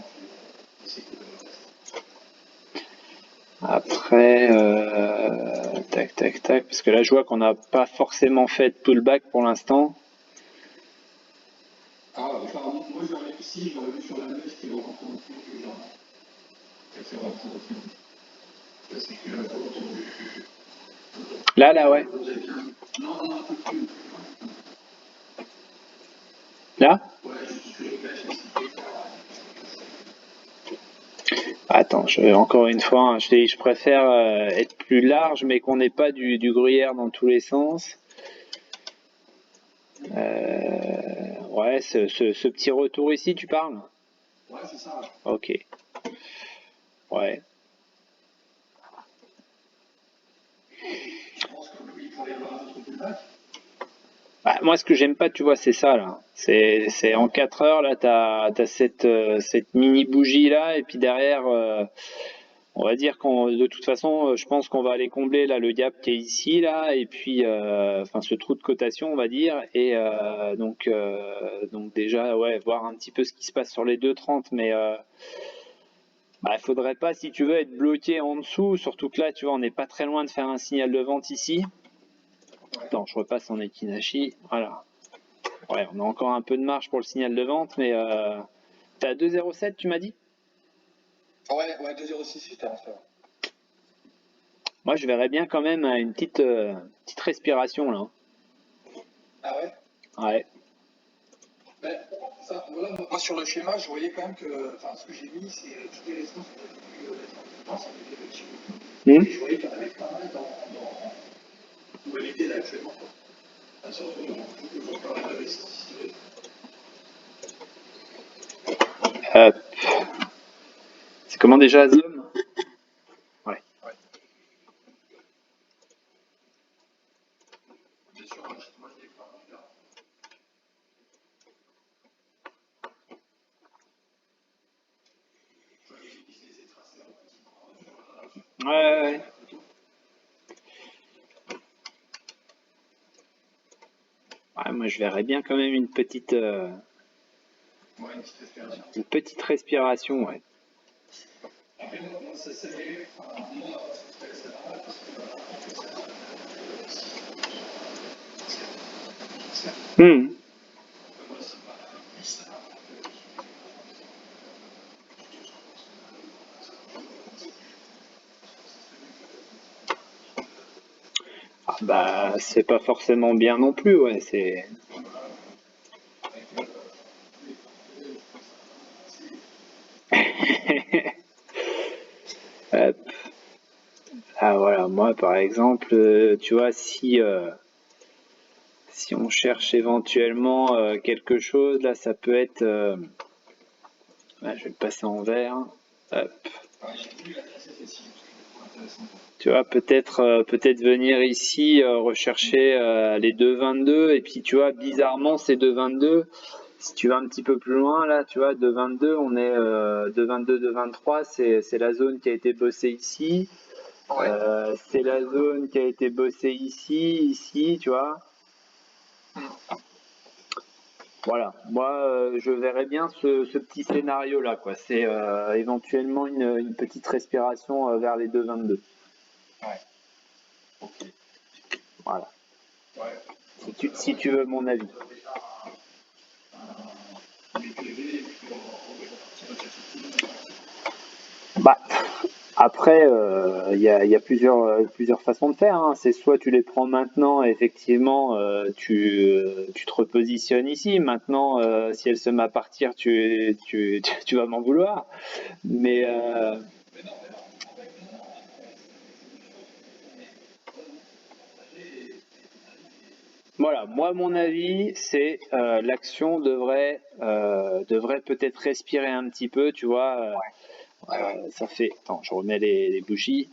S1: Après, tac, tac, tac, parce que là, je vois qu'on n'a pas forcément fait de pullback pour l'instant.
S4: Ah, enfin, moi, j'aurais vu sur la neige qui est rentré en dessous, légèrement. C'est rentré en dessous. Là, c'est que
S1: Là, ouais.
S4: Non, un peu plus.
S1: Là?
S4: Ouais, juste que les flèches,
S1: Attends, encore une fois, hein, je préfère être plus large, mais qu'on n'ait pas du gruyère dans tous les sens. Ouais, ce petit retour ici, tu parles?
S4: Ouais, c'est ça.
S1: Ok. Ouais.
S4: Je pense que lui, il pourrait y avoir un autre pullback.
S1: Bah, moi, ce que j'aime pas, tu vois, c'est ça, là. C'est en 4 heures, là, t'as cette mini bougie, là, et puis derrière, on va dire qu'on, de toute façon, je pense qu'on va aller combler, là, le gap qui est ici, là, et puis, enfin, ce trou de cotation, on va dire, et donc déjà, ouais, voir un petit peu ce qui se passe sur les 2,30, mais bah, il faudrait pas, si tu veux, être bloqué en dessous, surtout que là, tu vois, on n'est pas très loin de faire un signal de vente ici. Attends, je repasse en Ekinashi, voilà. Ouais, on a encore un peu de marge pour le signal de vente, mais t'as 2,07, tu m'as dit?
S4: Ouais, 2,06, j'étais en fait.
S1: Moi, je verrais bien quand même une petite respiration là.
S4: Ah ouais?
S1: Ouais.
S4: Ben, ça, voilà, moi sur le schéma, je voyais quand même que, enfin, ce que j'ai mis, c'est toutes les résistances qui étaient plus ça avait des petits bouts. Et je voyais qu'il y en avait pas mal où elle était là actuellement. Enfin, surtout, je vois pas mal de résistances ici.
S1: C'est comment déjà, Zoom? Ouais.
S4: Bien sûr, moi je l'ai pas.
S1: Ouais. Ouais, moi, je verrais bien quand même une petite respiration, ouais.
S4: Après, moi, ça s'est moi, c'est normal parce que
S1: Hmm. Ah, bah, c'est pas forcément bien non plus, ouais. C'est. Hop. Ah voilà, moi par exemple, tu vois, si on cherche éventuellement quelque chose, là ça peut être. Là, je vais le passer en vert. Hop. Tu vois, peut-être venir ici rechercher les 2,22 et puis tu vois, bizarrement ces 2,22. Si tu vas un petit peu plus loin, là, tu vois, 2,22, on est 2,22, 2,23, c'est la zone qui a été bossée ici.
S4: Ouais.
S1: C'est la zone qui a été bossée ici, tu vois. Voilà, moi je verrais bien ce petit scénario là, quoi. C'est éventuellement une petite respiration vers les 2,22.
S4: Ouais.
S1: Voilà.
S4: Ouais.
S1: Si tu veux mon avis. Bah, après, il y a plusieurs façons de faire, hein. C'est soit tu les prends maintenant, et effectivement, tu te repositionnes ici. Maintenant, si elle se met à partir, tu vas m'en vouloir. Mais voilà, moi, mon avis, c'est l'action devrait peut-être respirer un petit peu, tu vois. Ça fait. Attends, je remets les bougies.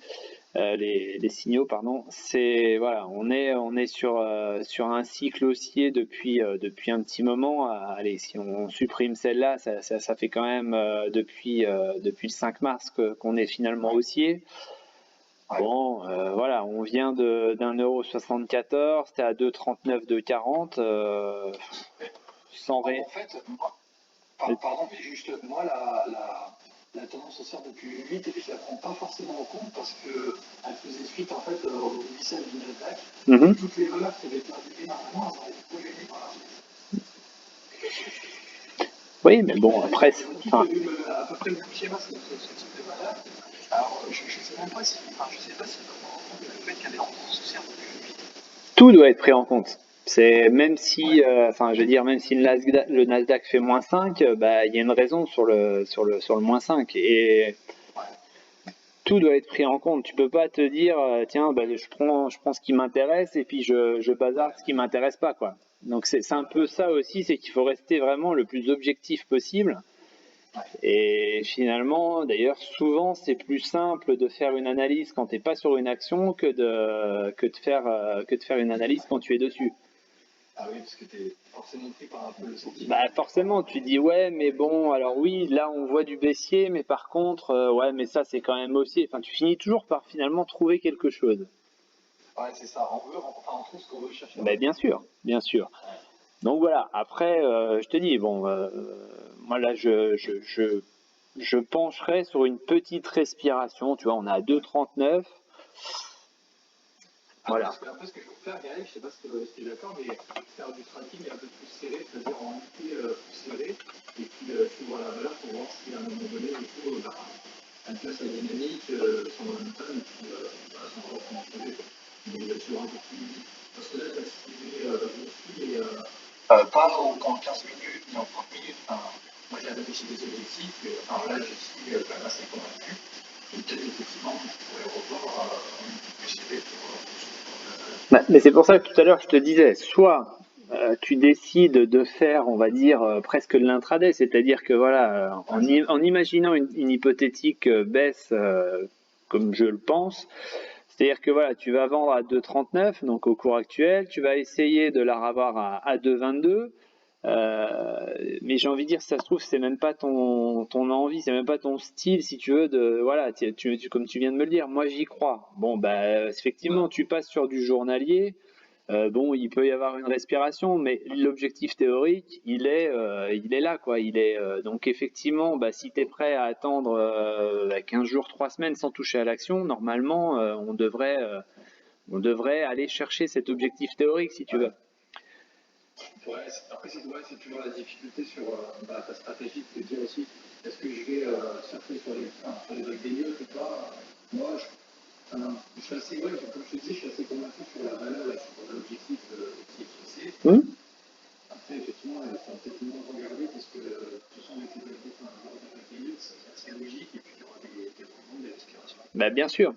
S1: Les signaux, pardon. C'est voilà, on est sur un cycle haussier depuis un petit moment. Allez, si on supprime celle-là, ça fait quand même depuis le 5 mars qu'on est finalement haussier. Bon, voilà, on vient d'un euro 74, c'était à 2,39, 2,40, sans rien.
S4: En fait, pardon, mais juste, moi, la tendance haussière depuis 8, je la prends pas forcément en compte parce qu'elle faisait suite en fait au glissade du Nasdaq. Toutes les valeurs qui avaient perdu énormément, elles ont été revenues par la suite.
S1: Oui, mais bon, après.
S4: Enfin, à peu près le même schéma, c'est ce type de valeur. Alors, je sais même pas si, enfin, je sais pas si on prend en compte le fait qu'il y a des tendances haussières depuis 8.
S1: Tout doit être pris en compte. C'est même si, enfin, je veux dire, même si le Nasdaq fait moins 5, bah, il y a une raison sur le moins 5. Et tout doit être pris en compte. Tu peux pas te dire, tiens, bah, je prends ce qui m'intéresse et puis je bazarde ce qui m'intéresse pas, quoi. Donc c'est un peu ça aussi, c'est qu'il faut rester vraiment le plus objectif possible. Et finalement, d'ailleurs, souvent, c'est plus simple de faire une analyse quand tu n'es pas sur une action que de faire une analyse quand tu es dessus.
S4: Ah oui, parce que tu es forcément pris par un peu le sentiment.
S1: Bah forcément, tu dis ouais, mais bon, alors oui, là on voit du baissier, mais par contre, ouais, mais ça c'est quand même haussier. Enfin, tu finis toujours par finalement trouver quelque chose.
S4: Ouais, c'est ça. On trouve ce qu'on veut chercher.
S1: Bah bien sûr, bien sûr. Donc voilà, après, je te dis, bon, moi là, je pencherai sur une petite respiration, tu vois, on est à 2,39. Voilà.
S4: Après, ce que je peux faire, Gaël, je sais pas si tu es d'accord, mais faire du tracking un peu plus serré, c'est-à-dire en unité plus serré, et puis suivre la valeur pour voir si à un moment donné, du coup, elle place la dynamique, son momentum, et puis voilà, son reprend en projet. Mais sur un peu plus. Parce que là, tu as suivi aussi, et pas en 15 minutes, mais en 30 minutes. Enfin, moi, j'ai réfléchi des objectifs, et enfin, là, je suis quand même assez convaincu. Et peut-être effectivement, je pourrais revoir un petit peu
S1: Bah, mais c'est pour ça que tout à l'heure je te disais, soit tu décides de faire, on va dire, presque de l'intraday, c'est-à-dire que voilà, en imaginant une hypothétique baisse comme je le pense, c'est-à-dire que voilà, tu vas vendre à 2,39 donc au cours actuel, tu vas essayer de la revoir à 2,22. Mais j'ai envie de dire, ça se trouve, c'est même pas ton envie, c'est même pas ton style, si tu veux, de, voilà, comme tu viens de me le dire, moi j'y crois. Bon, bah, effectivement, tu passes sur du journalier, bon, il peut y avoir une respiration, mais l'objectif théorique, il est là, quoi. Donc effectivement, bah, si tu es prêt à attendre 15 jours, 3 semaines sans toucher à l'action, normalement, on devrait aller chercher cet objectif théorique, si tu veux.
S4: Ouais, après, c'est toujours la difficulté sur ta stratégie de te dire aussi, est-ce que je vais surfer sur les vagues des lieux ou pas. Moi, je suis assez, ouais, comme je te dis, je suis assez convaincu sur la valeur et sur l'objectif qui est fixé. Après, effectivement, il faut peut-être moins regarder parce que, de toute façon, avec les vagues des lieux, c'est logique et puis il y aura des rebonds, des respirations.
S1: Bah, bien sûr.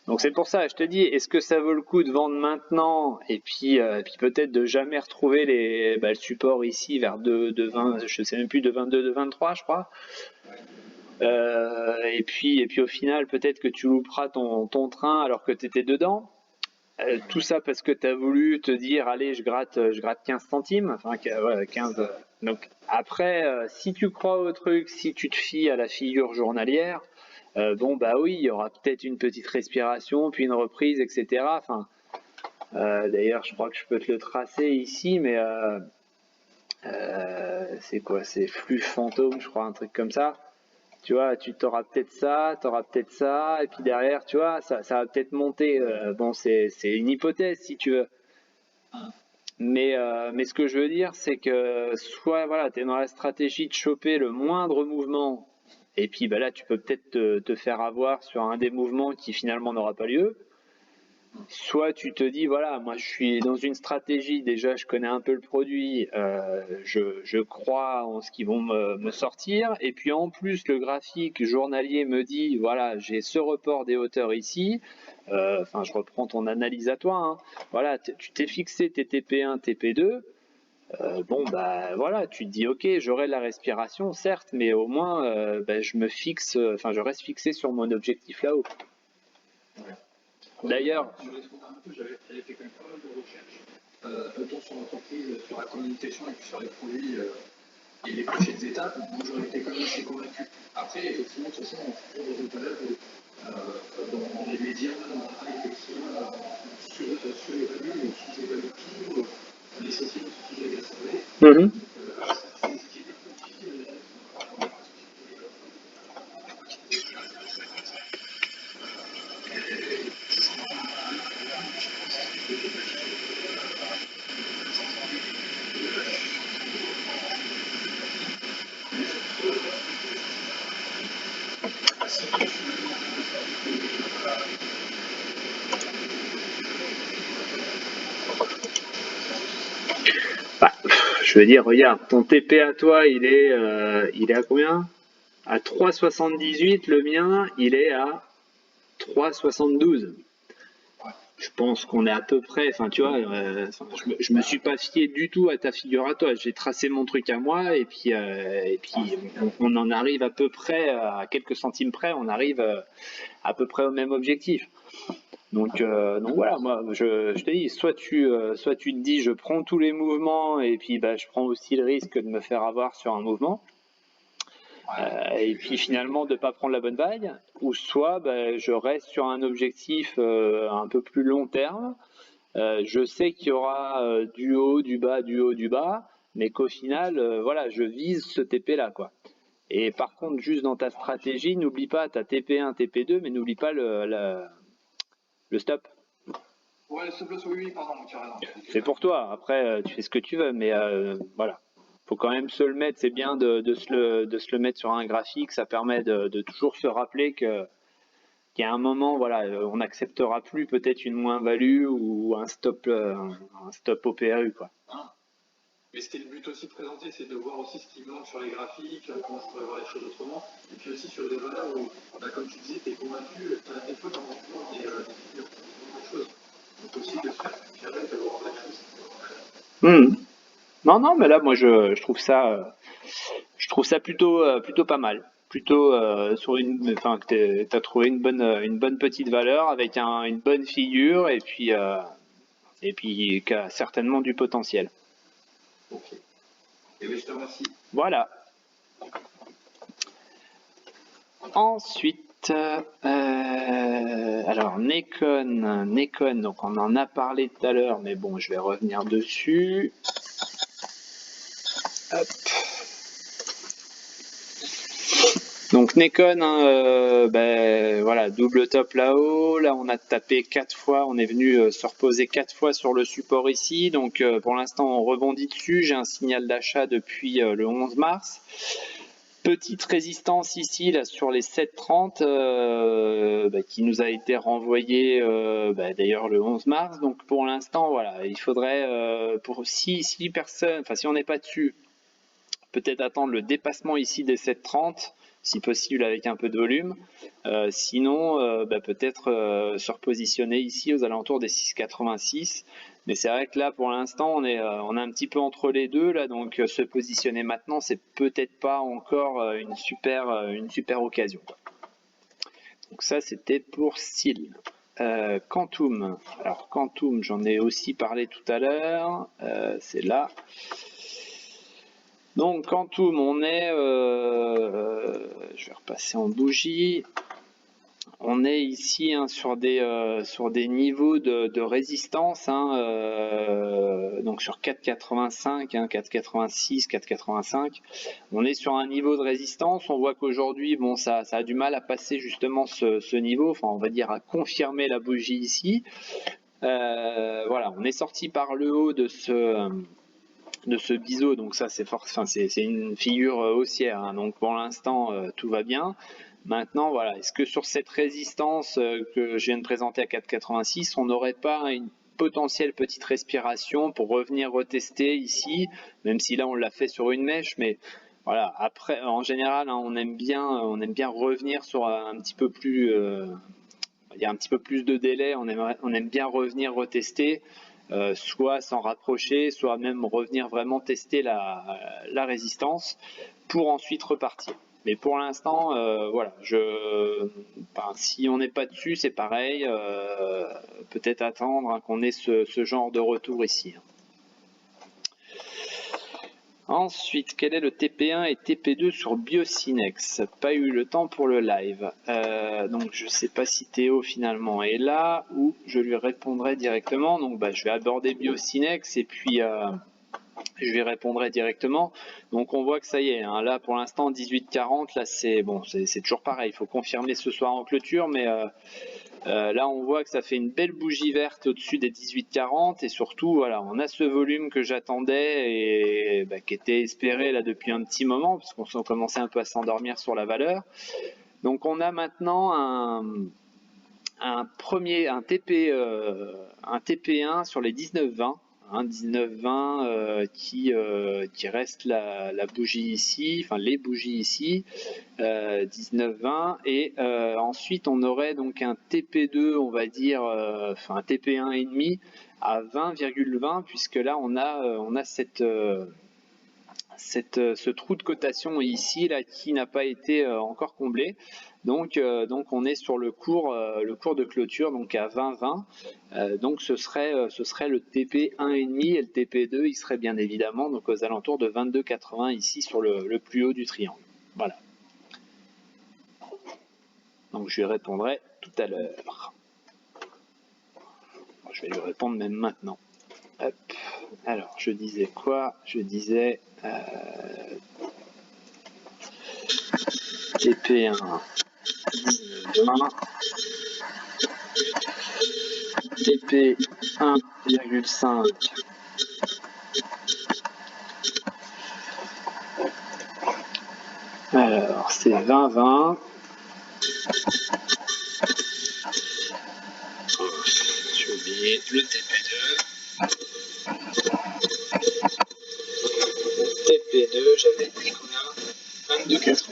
S1: Donc c'est pour ça, je te dis, est-ce que ça vaut le coup de vendre maintenant et puis peut-être de jamais retrouver le support ici vers 20, je sais même plus, de 22, de 23, je crois. Et puis au final, peut-être que tu louperas ton train alors que tu étais dedans. Tout ça parce que tu as voulu te dire, allez, je gratte 15 centimes, enfin ouais, 15. Donc après, si tu crois au truc, si tu te fies à la figure journalière, bon bah oui, il y aura peut-être une petite respiration, puis une reprise, etc. Enfin, d'ailleurs, je crois que je peux te le tracer ici, mais c'est quoi? C'est flux fantôme, je crois, un truc comme ça. Tu vois, tu t'auras peut-être ça, et puis derrière, tu vois, ça va peut-être monter. Bon, c'est une hypothèse si tu veux. Mais ce que je veux dire, c'est que soit voilà, tu es dans la stratégie de choper le moindre mouvement, et puis bah là, tu peux peut-être te faire avoir sur un des mouvements qui finalement n'aura pas lieu. Soit tu te dis, voilà, moi je suis dans une stratégie, déjà je connais un peu le produit, je crois en ce qu'ils vont me sortir, et puis en plus le graphique journalier me dit, voilà, j'ai ce report des hauteurs ici, enfin je reprends ton analyse à toi, hein. Voilà, tu t'es fixé tes TP1, TP2, bon bah voilà, tu te dis ok, j'aurai de la respiration certes, mais au moins bah, je reste fixé sur mon objectif là-haut. D'ailleurs,
S4: sur les fondamentaux, j'avais fait quand même pas mal de recherches, autant sur l'entreprise, sur la communication et puis sur les produits et les prochaines étapes. Donc j'en étais quand même assez convaincu. Après, effectivement, de toute façon, on fait toujours des étapes dans les médias, effectivement, surévaluent ou sous-évaluent tout, les sociétés sont toujours exacerbées.
S1: bah, je veux dire, regarde, ton TP à toi, il est à combien? À 3,78, le mien, il est à 3,72. Je pense qu'on est à peu près, enfin tu vois, je me suis pas fié du tout à ta figure à toi. J'ai tracé mon truc à moi et puis on en arrive à peu près à quelques centimes près, on arrive à peu près au même objectif. Donc voilà, moi je te dis, soit tu te dis je prends tous les mouvements et puis bah, je prends aussi le risque de me faire avoir sur un mouvement, et puis finalement de ne pas prendre la bonne vague, ou soit bah, je reste sur un objectif un peu plus long terme. Je sais qu'il y aura du haut, du bas, du haut, du bas, mais qu'au final, voilà, je vise ce TP là, quoi. Et par contre, juste dans ta stratégie, n'oublie pas, tu as TP1, TP2, mais n'oublie pas le stop.
S4: Ouais, le stop loss, oui, pardon, tu as raison.
S1: C'est pour toi, après, tu fais ce que tu veux, mais voilà. Faut quand même se le mettre, c'est bien de se le mettre sur un graphique, ça permet de toujours se rappeler qu'il y a un moment, voilà, on n'acceptera plus peut-être une moins-value ou un stop au PRU, quoi.
S4: Mais c'était le but aussi de présenter, c'est de voir aussi ce qui manque sur les graphiques, comment je pourrais voir les choses autrement, et puis aussi sur des valeurs où, bah, comme tu disais, tu es convaincu, des fois, tu en toujours des choses. Donc aussi de se faire confirmer, de voir la chose.
S1: Non, mais là, moi, je trouve ça plutôt pas mal. Plutôt enfin, que t'as trouvé une bonne petite valeur avec une bonne figure et puis qui a certainement du potentiel.
S4: Ok. Et oui, je te remercie.
S1: Voilà. Ensuite, alors Nekon, donc on en a parlé tout à l'heure, mais bon, je vais revenir dessus. Hop. Donc Nekon, ben, voilà, double top là-haut. Là, on a tapé 4 fois, on est venu se reposer 4 fois sur le support ici. Donc pour l'instant, on rebondit dessus. J'ai un signal d'achat depuis le 11 mars. Petite résistance ici, là, sur les 7,30, qui nous a été renvoyée d'ailleurs le 11 mars. Donc pour l'instant, voilà, il faudrait, si on n'est pas dessus, peut-être attendre le dépassement ici des 7,30, si possible avec un peu de volume. Sinon, peut-être se repositionner ici aux alentours des 6,86. Mais c'est vrai que là, pour l'instant, on est un petit peu entre les deux, là, donc se positionner maintenant, c'est peut-être pas encore une super occasion. Donc ça, c'était pour SIL. Quantum. Alors Quantum, j'en ai aussi parlé tout à l'heure. C'est là. Donc Quantum, on est, je vais repasser en bougie. On est ici sur des niveaux de résistance, donc sur 4,85, 4,86, 4,85. On est sur un niveau de résistance. On voit qu'aujourd'hui, bon, ça a du mal à passer justement ce niveau. Enfin, on va dire à confirmer la bougie ici. Voilà, on est sorti par le haut de ce biseau, donc ça c'est une figure haussière, donc pour l'instant tout va bien. Maintenant voilà, est-ce que sur cette résistance que je viens de présenter à 4,86, on n'aurait pas une potentielle petite respiration pour revenir retester ici, même si là on l'a fait sur une mèche, mais voilà, après en général on aime bien revenir sur un petit peu plus de délai, on aime bien revenir retester. Soit s'en rapprocher, soit même revenir vraiment tester la résistance pour ensuite repartir. Mais pour l'instant, voilà, si on n'est pas dessus, c'est pareil, peut-être attendre qu'on ait ce genre de retour ici. Ensuite, quel est le TP1 et TP2 sur Biocinex? Pas eu le temps pour le live. Donc je ne sais pas si Théo finalement est là ou je lui répondrai directement. Donc je vais aborder Biocinex et puis je lui répondrai directement. Donc on voit que ça y est, là pour l'instant 18,40, là c'est toujours pareil. Il faut confirmer ce soir en clôture, mais là on voit que ça fait une belle bougie verte au-dessus des 18,40 et surtout voilà, on a ce volume que j'attendais et qui était espéré là depuis un petit moment parce qu'on commençait un peu à s'endormir sur la valeur. Donc on a maintenant un TP1 sur les 19,20. 19,20 qui reste la bougie ici, enfin les bougies ici, 19,20 et ensuite on aurait donc un TP2, on va dire, un TP1 et demi à 20,20 puisque là on a cette ce trou de cotation ici là qui n'a pas été encore comblé. Donc on est sur le cours de clôture donc à 20,20. Donc ce serait le TP 1,5 et le TP2 il serait bien évidemment donc aux alentours de 22,80 ici sur le plus haut du triangle. Voilà. Donc je lui répondrai tout à l'heure. Je vais lui répondre même maintenant. Hop. Alors je disais quoi? Je disais TP1 19,20, TP 1,5 alors c'est 20,20. J'ai oublié le TP2. TP2 j'avais dit combien? 22,80.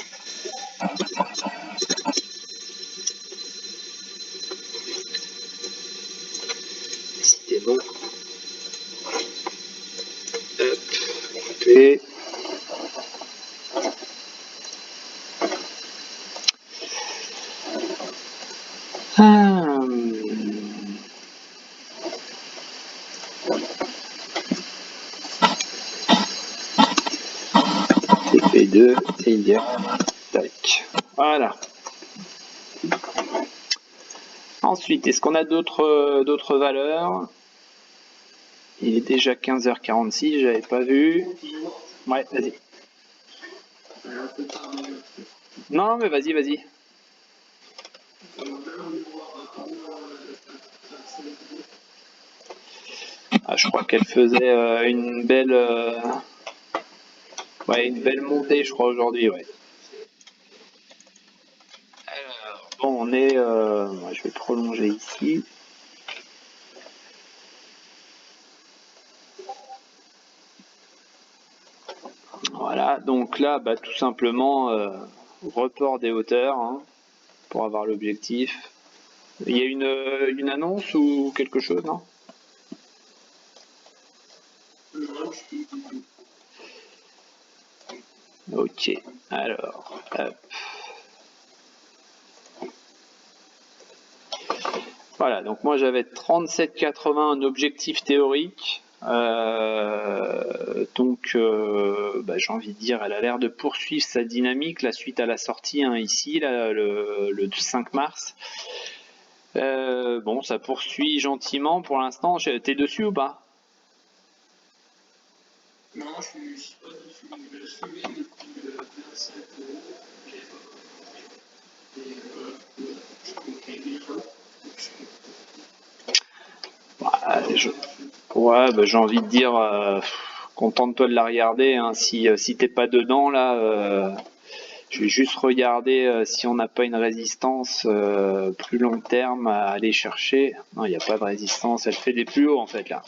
S1: C'était bon. Hop, coupé. TP2 et il y a tac. Voilà. Ensuite, est-ce qu'on a d'autres valeurs? Il est déjà 15h46, j'avais pas vu. Ouais, vas-y. Non, mais vas-y. Ah, je crois qu'elle faisait une belle montée, je crois, aujourd'hui, ouais. Alors, bon, on est... je vais prolonger ici. Voilà, donc là, bah, tout simplement, report des hauteurs, hein, pour avoir l'objectif. Il y a une annonce ou quelque chose, non? Ok, alors, hop. Voilà, donc moi j'avais 37,80 un objectif théorique. Donc j'ai envie de dire, elle a l'air de poursuivre sa dynamique là, suite à la sortie hein, ici, là, le 5 mars. Bon, ça poursuit gentiment pour l'instant. T'es dessus ou pas?
S4: Non, je suis pas dessus. Je le suivais depuis le 27 et je comptais bien.
S1: Ouais, j'ai envie de dire, contente-toi de la regarder. Hein, si t'es pas dedans là, je vais juste regarder si on n'a pas une résistance plus long terme à aller chercher. Non, il n'y a pas de résistance. Elle fait des plus hauts en fait là.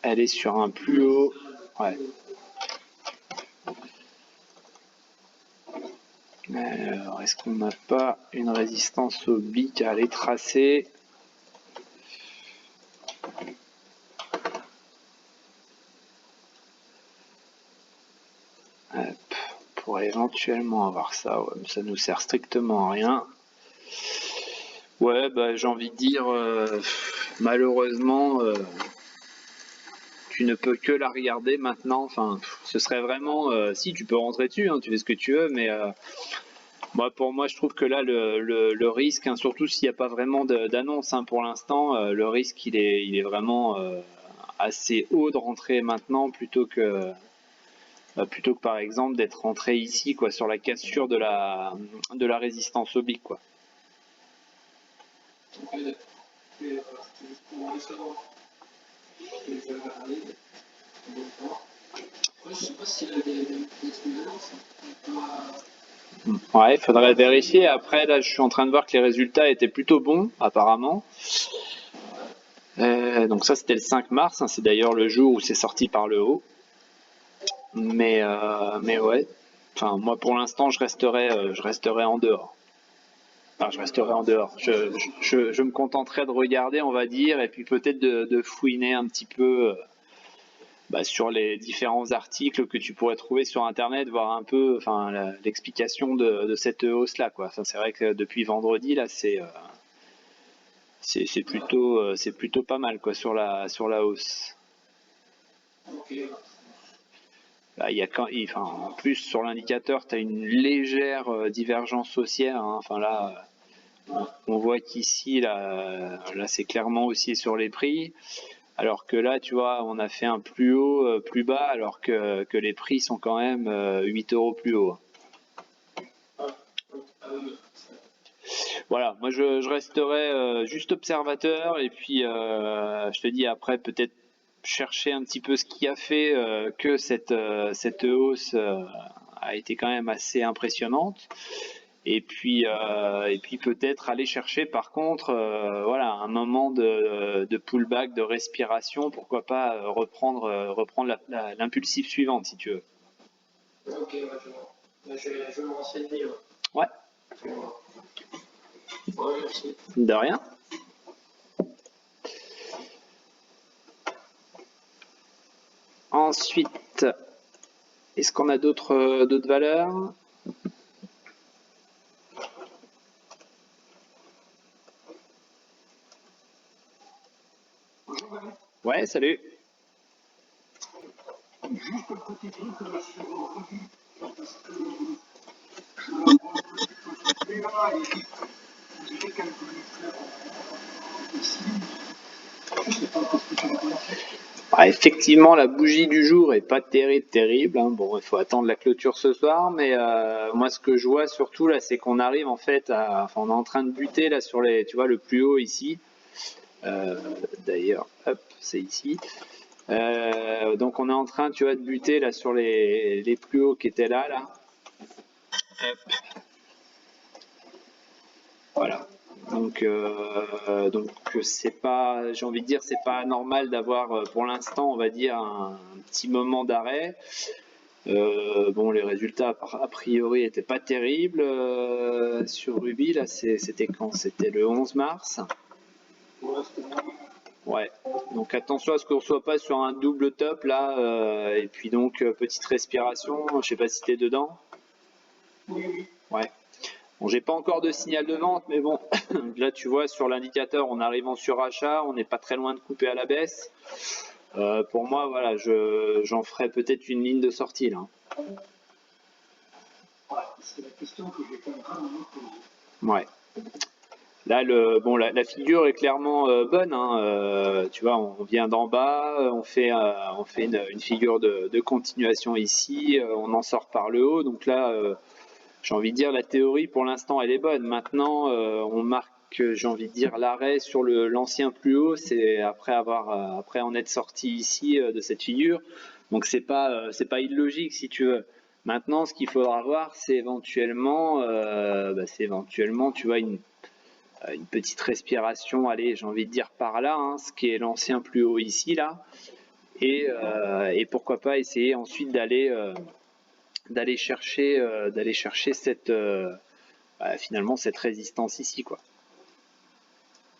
S1: Elle est sur un plus haut. Ouais. Alors, est-ce qu'on n'a pas une résistance oblique à aller tracer? Hop, on pourrait éventuellement avoir ça, ouais, mais ça nous sert strictement à rien. Ouais, j'ai envie de dire, malheureusement, tu ne peux que la regarder maintenant. Enfin, ce serait vraiment, si tu peux rentrer dessus, hein, tu fais ce que tu veux, mais pour moi, je trouve que là, le risque, hein, surtout s'il n'y a pas vraiment d'annonce hein, pour l'instant, le risque, il est vraiment assez haut de rentrer maintenant plutôt que par exemple d'être rentré ici, quoi, sur la cassure de la résistance oblique, quoi. Ouais, il faudrait vérifier. Après, là, je suis en train de voir que les résultats étaient plutôt bons, apparemment. Donc ça, c'était le 5 mars. Hein, c'est d'ailleurs le jour où c'est sorti par le haut. Mais ouais. Enfin, moi, pour l'instant, je resterai en dehors. Enfin, je resterai en dehors. Je me contenterai de regarder, on va dire, et puis peut-être de fouiner un petit peu sur les différents articles que tu pourrais trouver sur Internet, voir un peu l'explication de cette hausse-là, quoi. Enfin, c'est vrai que depuis vendredi, là, c'est plutôt pas mal, quoi, sur la hausse. Là, en plus, sur l'indicateur, tu as une légère divergence haussière, hein. Enfin, là, on voit qu'ici, là c'est clairement haussier sur les prix. Alors que là, tu vois, on a fait un plus haut, plus bas, alors que les prix sont quand même 8 € plus haut. Voilà, moi je resterai juste observateur et puis je te dis après peut-être chercher un petit peu ce qui a fait que cette hausse a été quand même assez impressionnante. Et puis peut-être aller chercher par contre un moment de pullback, de respiration, pourquoi pas reprendre l'impulsif suivante si tu veux.
S2: Ok, je vais me renseigner.
S1: Ouais.
S2: Ouais, merci.
S1: De rien. Ensuite, est-ce qu'on a d'autres valeurs ? Ouais, salut.
S4: Juste un petit truc sur parce que je là et vous avez quelques ici. Je sais pas ce que tu en penses.
S1: Effectivement, la bougie du jour est pas terrible, hein. Bon, il faut attendre la clôture ce soir, mais moi ce que je vois surtout là, c'est qu'on arrive en fait on est en train de buter là sur tu vois, le plus haut ici. D'ailleurs, hop, c'est ici. Donc on est en train, tu vois, de buter là sur les plus hauts qui étaient là. Hop. Voilà. Donc c'est pas, j'ai envie de dire, c'est pas normal d'avoir pour l'instant, on va dire, un petit moment d'arrêt. Les résultats a priori étaient pas terribles sur Ruby. Là, c'était quand? C'était le 11 mars. Ouais. Donc attention à ce qu'on ne soit pas sur un double top là. Et puis donc petite respiration. Je sais pas si t'es dedans.
S4: Oui.
S1: Ouais. Bon, j'ai pas encore de signal de vente, mais bon, là tu vois sur l'indicateur, on arrive en surachat, on n'est pas très loin de couper à la baisse. Pour moi, voilà, j'en ferai peut-être une ligne de sortie là.
S4: Ouais, c'est la question que j'ai quand même poser.
S1: Ouais. Là, la figure est clairement bonne, hein. Tu vois, on vient d'en bas, on fait une figure de continuation ici, on en sort par le haut. Donc là, j'ai envie de dire, la théorie pour l'instant, elle est bonne. Maintenant, on marque, j'ai envie de dire, l'arrêt sur l'ancien plus haut, c'est après en être sorti ici de cette figure. Donc c'est pas illogique si tu veux. Maintenant, ce qu'il faudra voir, c'est éventuellement, tu vois, une petite respiration, allez, j'ai envie de dire par là, hein, ce qui est l'ancien plus haut ici, là, et pourquoi pas essayer ensuite d'aller chercher cette finalement cette résistance ici, quoi.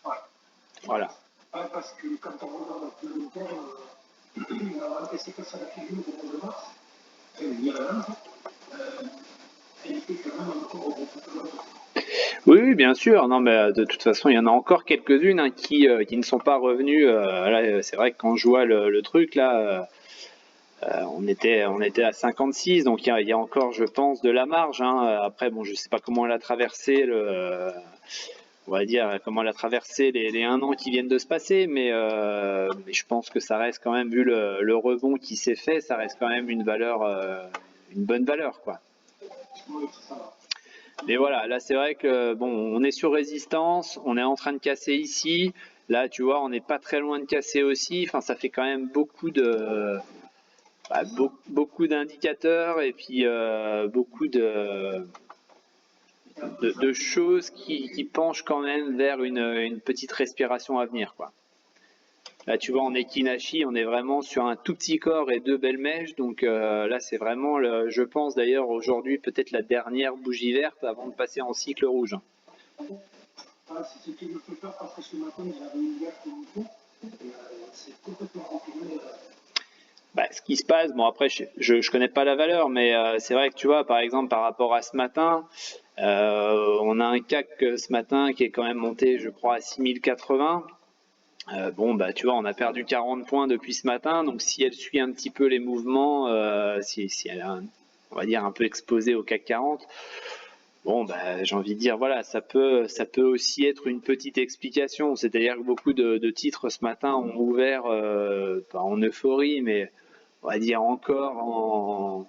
S4: Ouais.
S1: Voilà.
S4: Ouais, parce que quand on regarde un peu long terme, qu'est-ce qui se passe à la figure au mois de mars, il y a un an, elle était quand même encore au bon point.
S1: Oui, bien sûr. Non, mais de toute façon, il y en a encore quelques-unes hein, qui ne sont pas revenues. Là, c'est vrai que quand je vois le truc là, on était à 56, donc il y a encore, je pense, de la marge. Hein. Après, bon, je sais pas comment elle a traversé on va dire comment elle a traversé les 1 an qui viennent de se passer, mais je pense que ça reste quand même, vu le rebond qui s'est fait, ça reste quand même une bonne valeur, quoi.
S4: Oui, c'est ça.
S1: Mais voilà, là c'est vrai que bon, on est sur résistance, on est en train de casser ici. Là, tu vois, on n'est pas très loin de casser aussi. Enfin, ça fait quand même beaucoup d'indicateurs et puis beaucoup de choses qui penchent quand même vers une petite respiration à venir, quoi. Là, tu vois, en Ekinashi, on est vraiment sur un tout petit corps et 2 belles mèches. Donc là, c'est vraiment, je pense d'ailleurs aujourd'hui, peut-être la dernière bougie verte avant de passer en cycle rouge.
S4: Ah, c'est ce qui me fait peur parce que ce matin, il y avait une verte au micro et c'est complètement rempli.
S1: ce qui se passe, bon après je connais pas la valeur, mais c'est vrai que tu vois, par exemple par rapport à ce matin, on a un CAC ce matin qui est quand même monté, je crois, à 6080. Bon, tu vois, on a perdu 40 points depuis ce matin, donc si elle suit un petit peu les mouvements, si elle est, on va dire, un peu exposée au CAC 40, bon, j'ai envie de dire, voilà, ça peut aussi être une petite explication. C'est-à-dire que beaucoup de titres ce matin ont ouvert, pas en euphorie, mais on va dire encore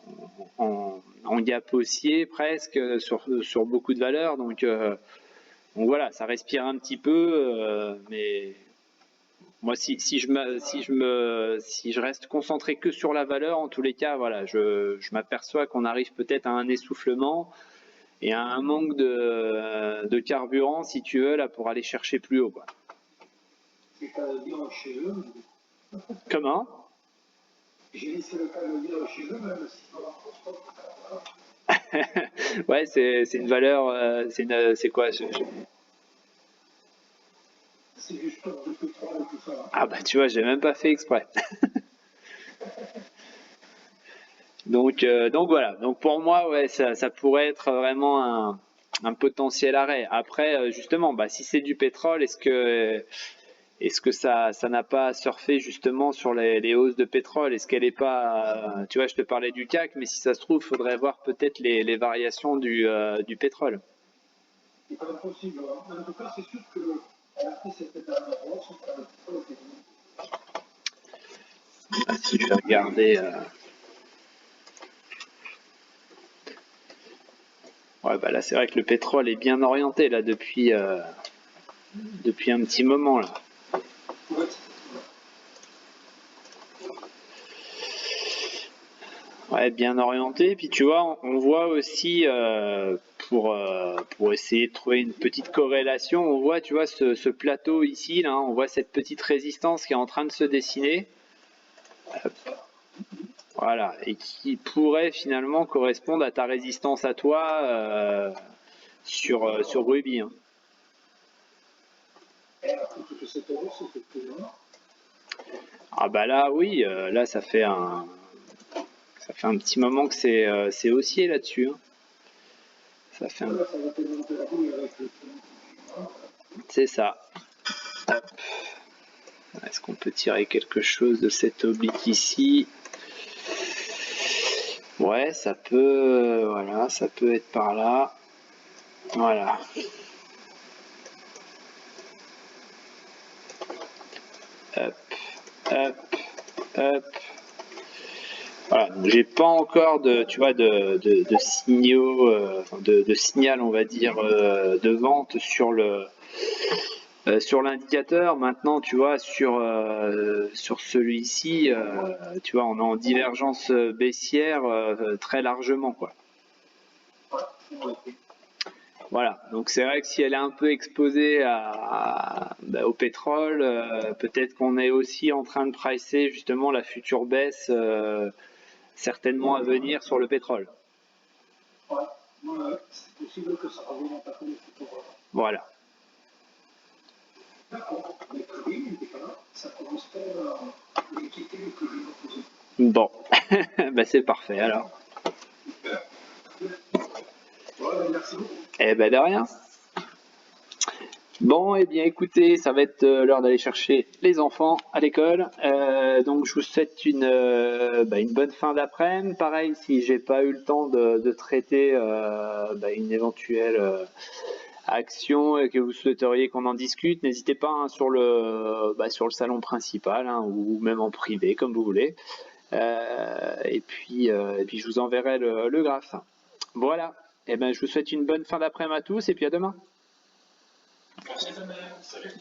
S1: en gap haussier presque sur beaucoup de valeurs. Donc voilà, ça respire un petit peu, mais moi, si je reste concentré que sur la valeur, en tous les cas, voilà, je m'aperçois qu'on arrive peut-être à un essoufflement et à un manque de carburant, si tu veux, là, pour aller chercher plus haut, quoi.
S4: C'est pas le dire chez eux.
S1: Comment?
S4: J'ai dit c'est le cas de le dire chez eux, même si on
S1: Ouais, c'est une valeur, c'est quoi?
S4: c'est du stock de pétrole et tout ça.
S1: Ah tu vois, j'ai même pas fait exprès. Donc voilà. Donc pour moi, ouais, ça pourrait être vraiment un potentiel arrêt. Après, justement, si c'est du pétrole, est-ce que ça n'a pas surfé justement sur les hausses de pétrole? Est-ce qu'elle est pas, tu vois, je te parlais du CAC, mais si ça se trouve, faudrait voir peut-être les variations du pétrole.
S4: C'est pas impossible. En tout cas, c'est sûr que après cette dernière hausse, on a le pétrole qui est
S1: Si je vais regarder. Ouais, là, c'est vrai que le pétrole est bien orienté là depuis un petit moment là. Ouais, bien orienté. Puis tu vois, on voit aussi pour essayer de trouver une petite corrélation, on voit, tu vois, ce plateau ici là, on voit cette petite résistance qui est en train de se dessiner. Voilà, et qui pourrait finalement correspondre à ta résistance à toi sur Ruby. Hein. Ah là oui, là ça fait un petit moment que c'est haussier là-dessus. Hein. Ça fait un... C'est ça. Hop. Est-ce qu'on peut tirer quelque chose de cette oblique ici? Ouais, ça peut, voilà, ça peut être par là. Voilà. Hop, hop, hop. Voilà, j'ai pas encore de signaux, de signal, on va dire, de vente sur l'indicateur. Maintenant, tu vois, sur celui-ci, tu vois, on est en divergence baissière très largement, quoi. Voilà, donc c'est vrai que si elle est un peu exposée au pétrole, peut-être qu'on est aussi en train de pricer justement la future baisse certainement à venir sur le pétrole.
S4: c'est possible que ça revienne un peu le futur.
S1: Voilà.
S4: D'accord, mais oui, ça correspond à l'équité que je vais poser.
S1: Bon, c'est parfait alors.
S4: Ouais, merci beaucoup.
S1: De rien. Bon, bien écoutez, ça va être l'heure d'aller chercher les enfants à l'école. Donc je vous souhaite une bonne fin d'après-midi. Pareil, si j'ai pas eu le temps de traiter une éventuelle action et que vous souhaiteriez qu'on en discute, n'hésitez pas hein, sur le salon principal hein, ou même en privé, comme vous voulez. Et puis je vous enverrai le graphe. Voilà. Je vous souhaite une bonne fin d'après-midi à tous et puis à demain.
S4: Merci de même. Salut.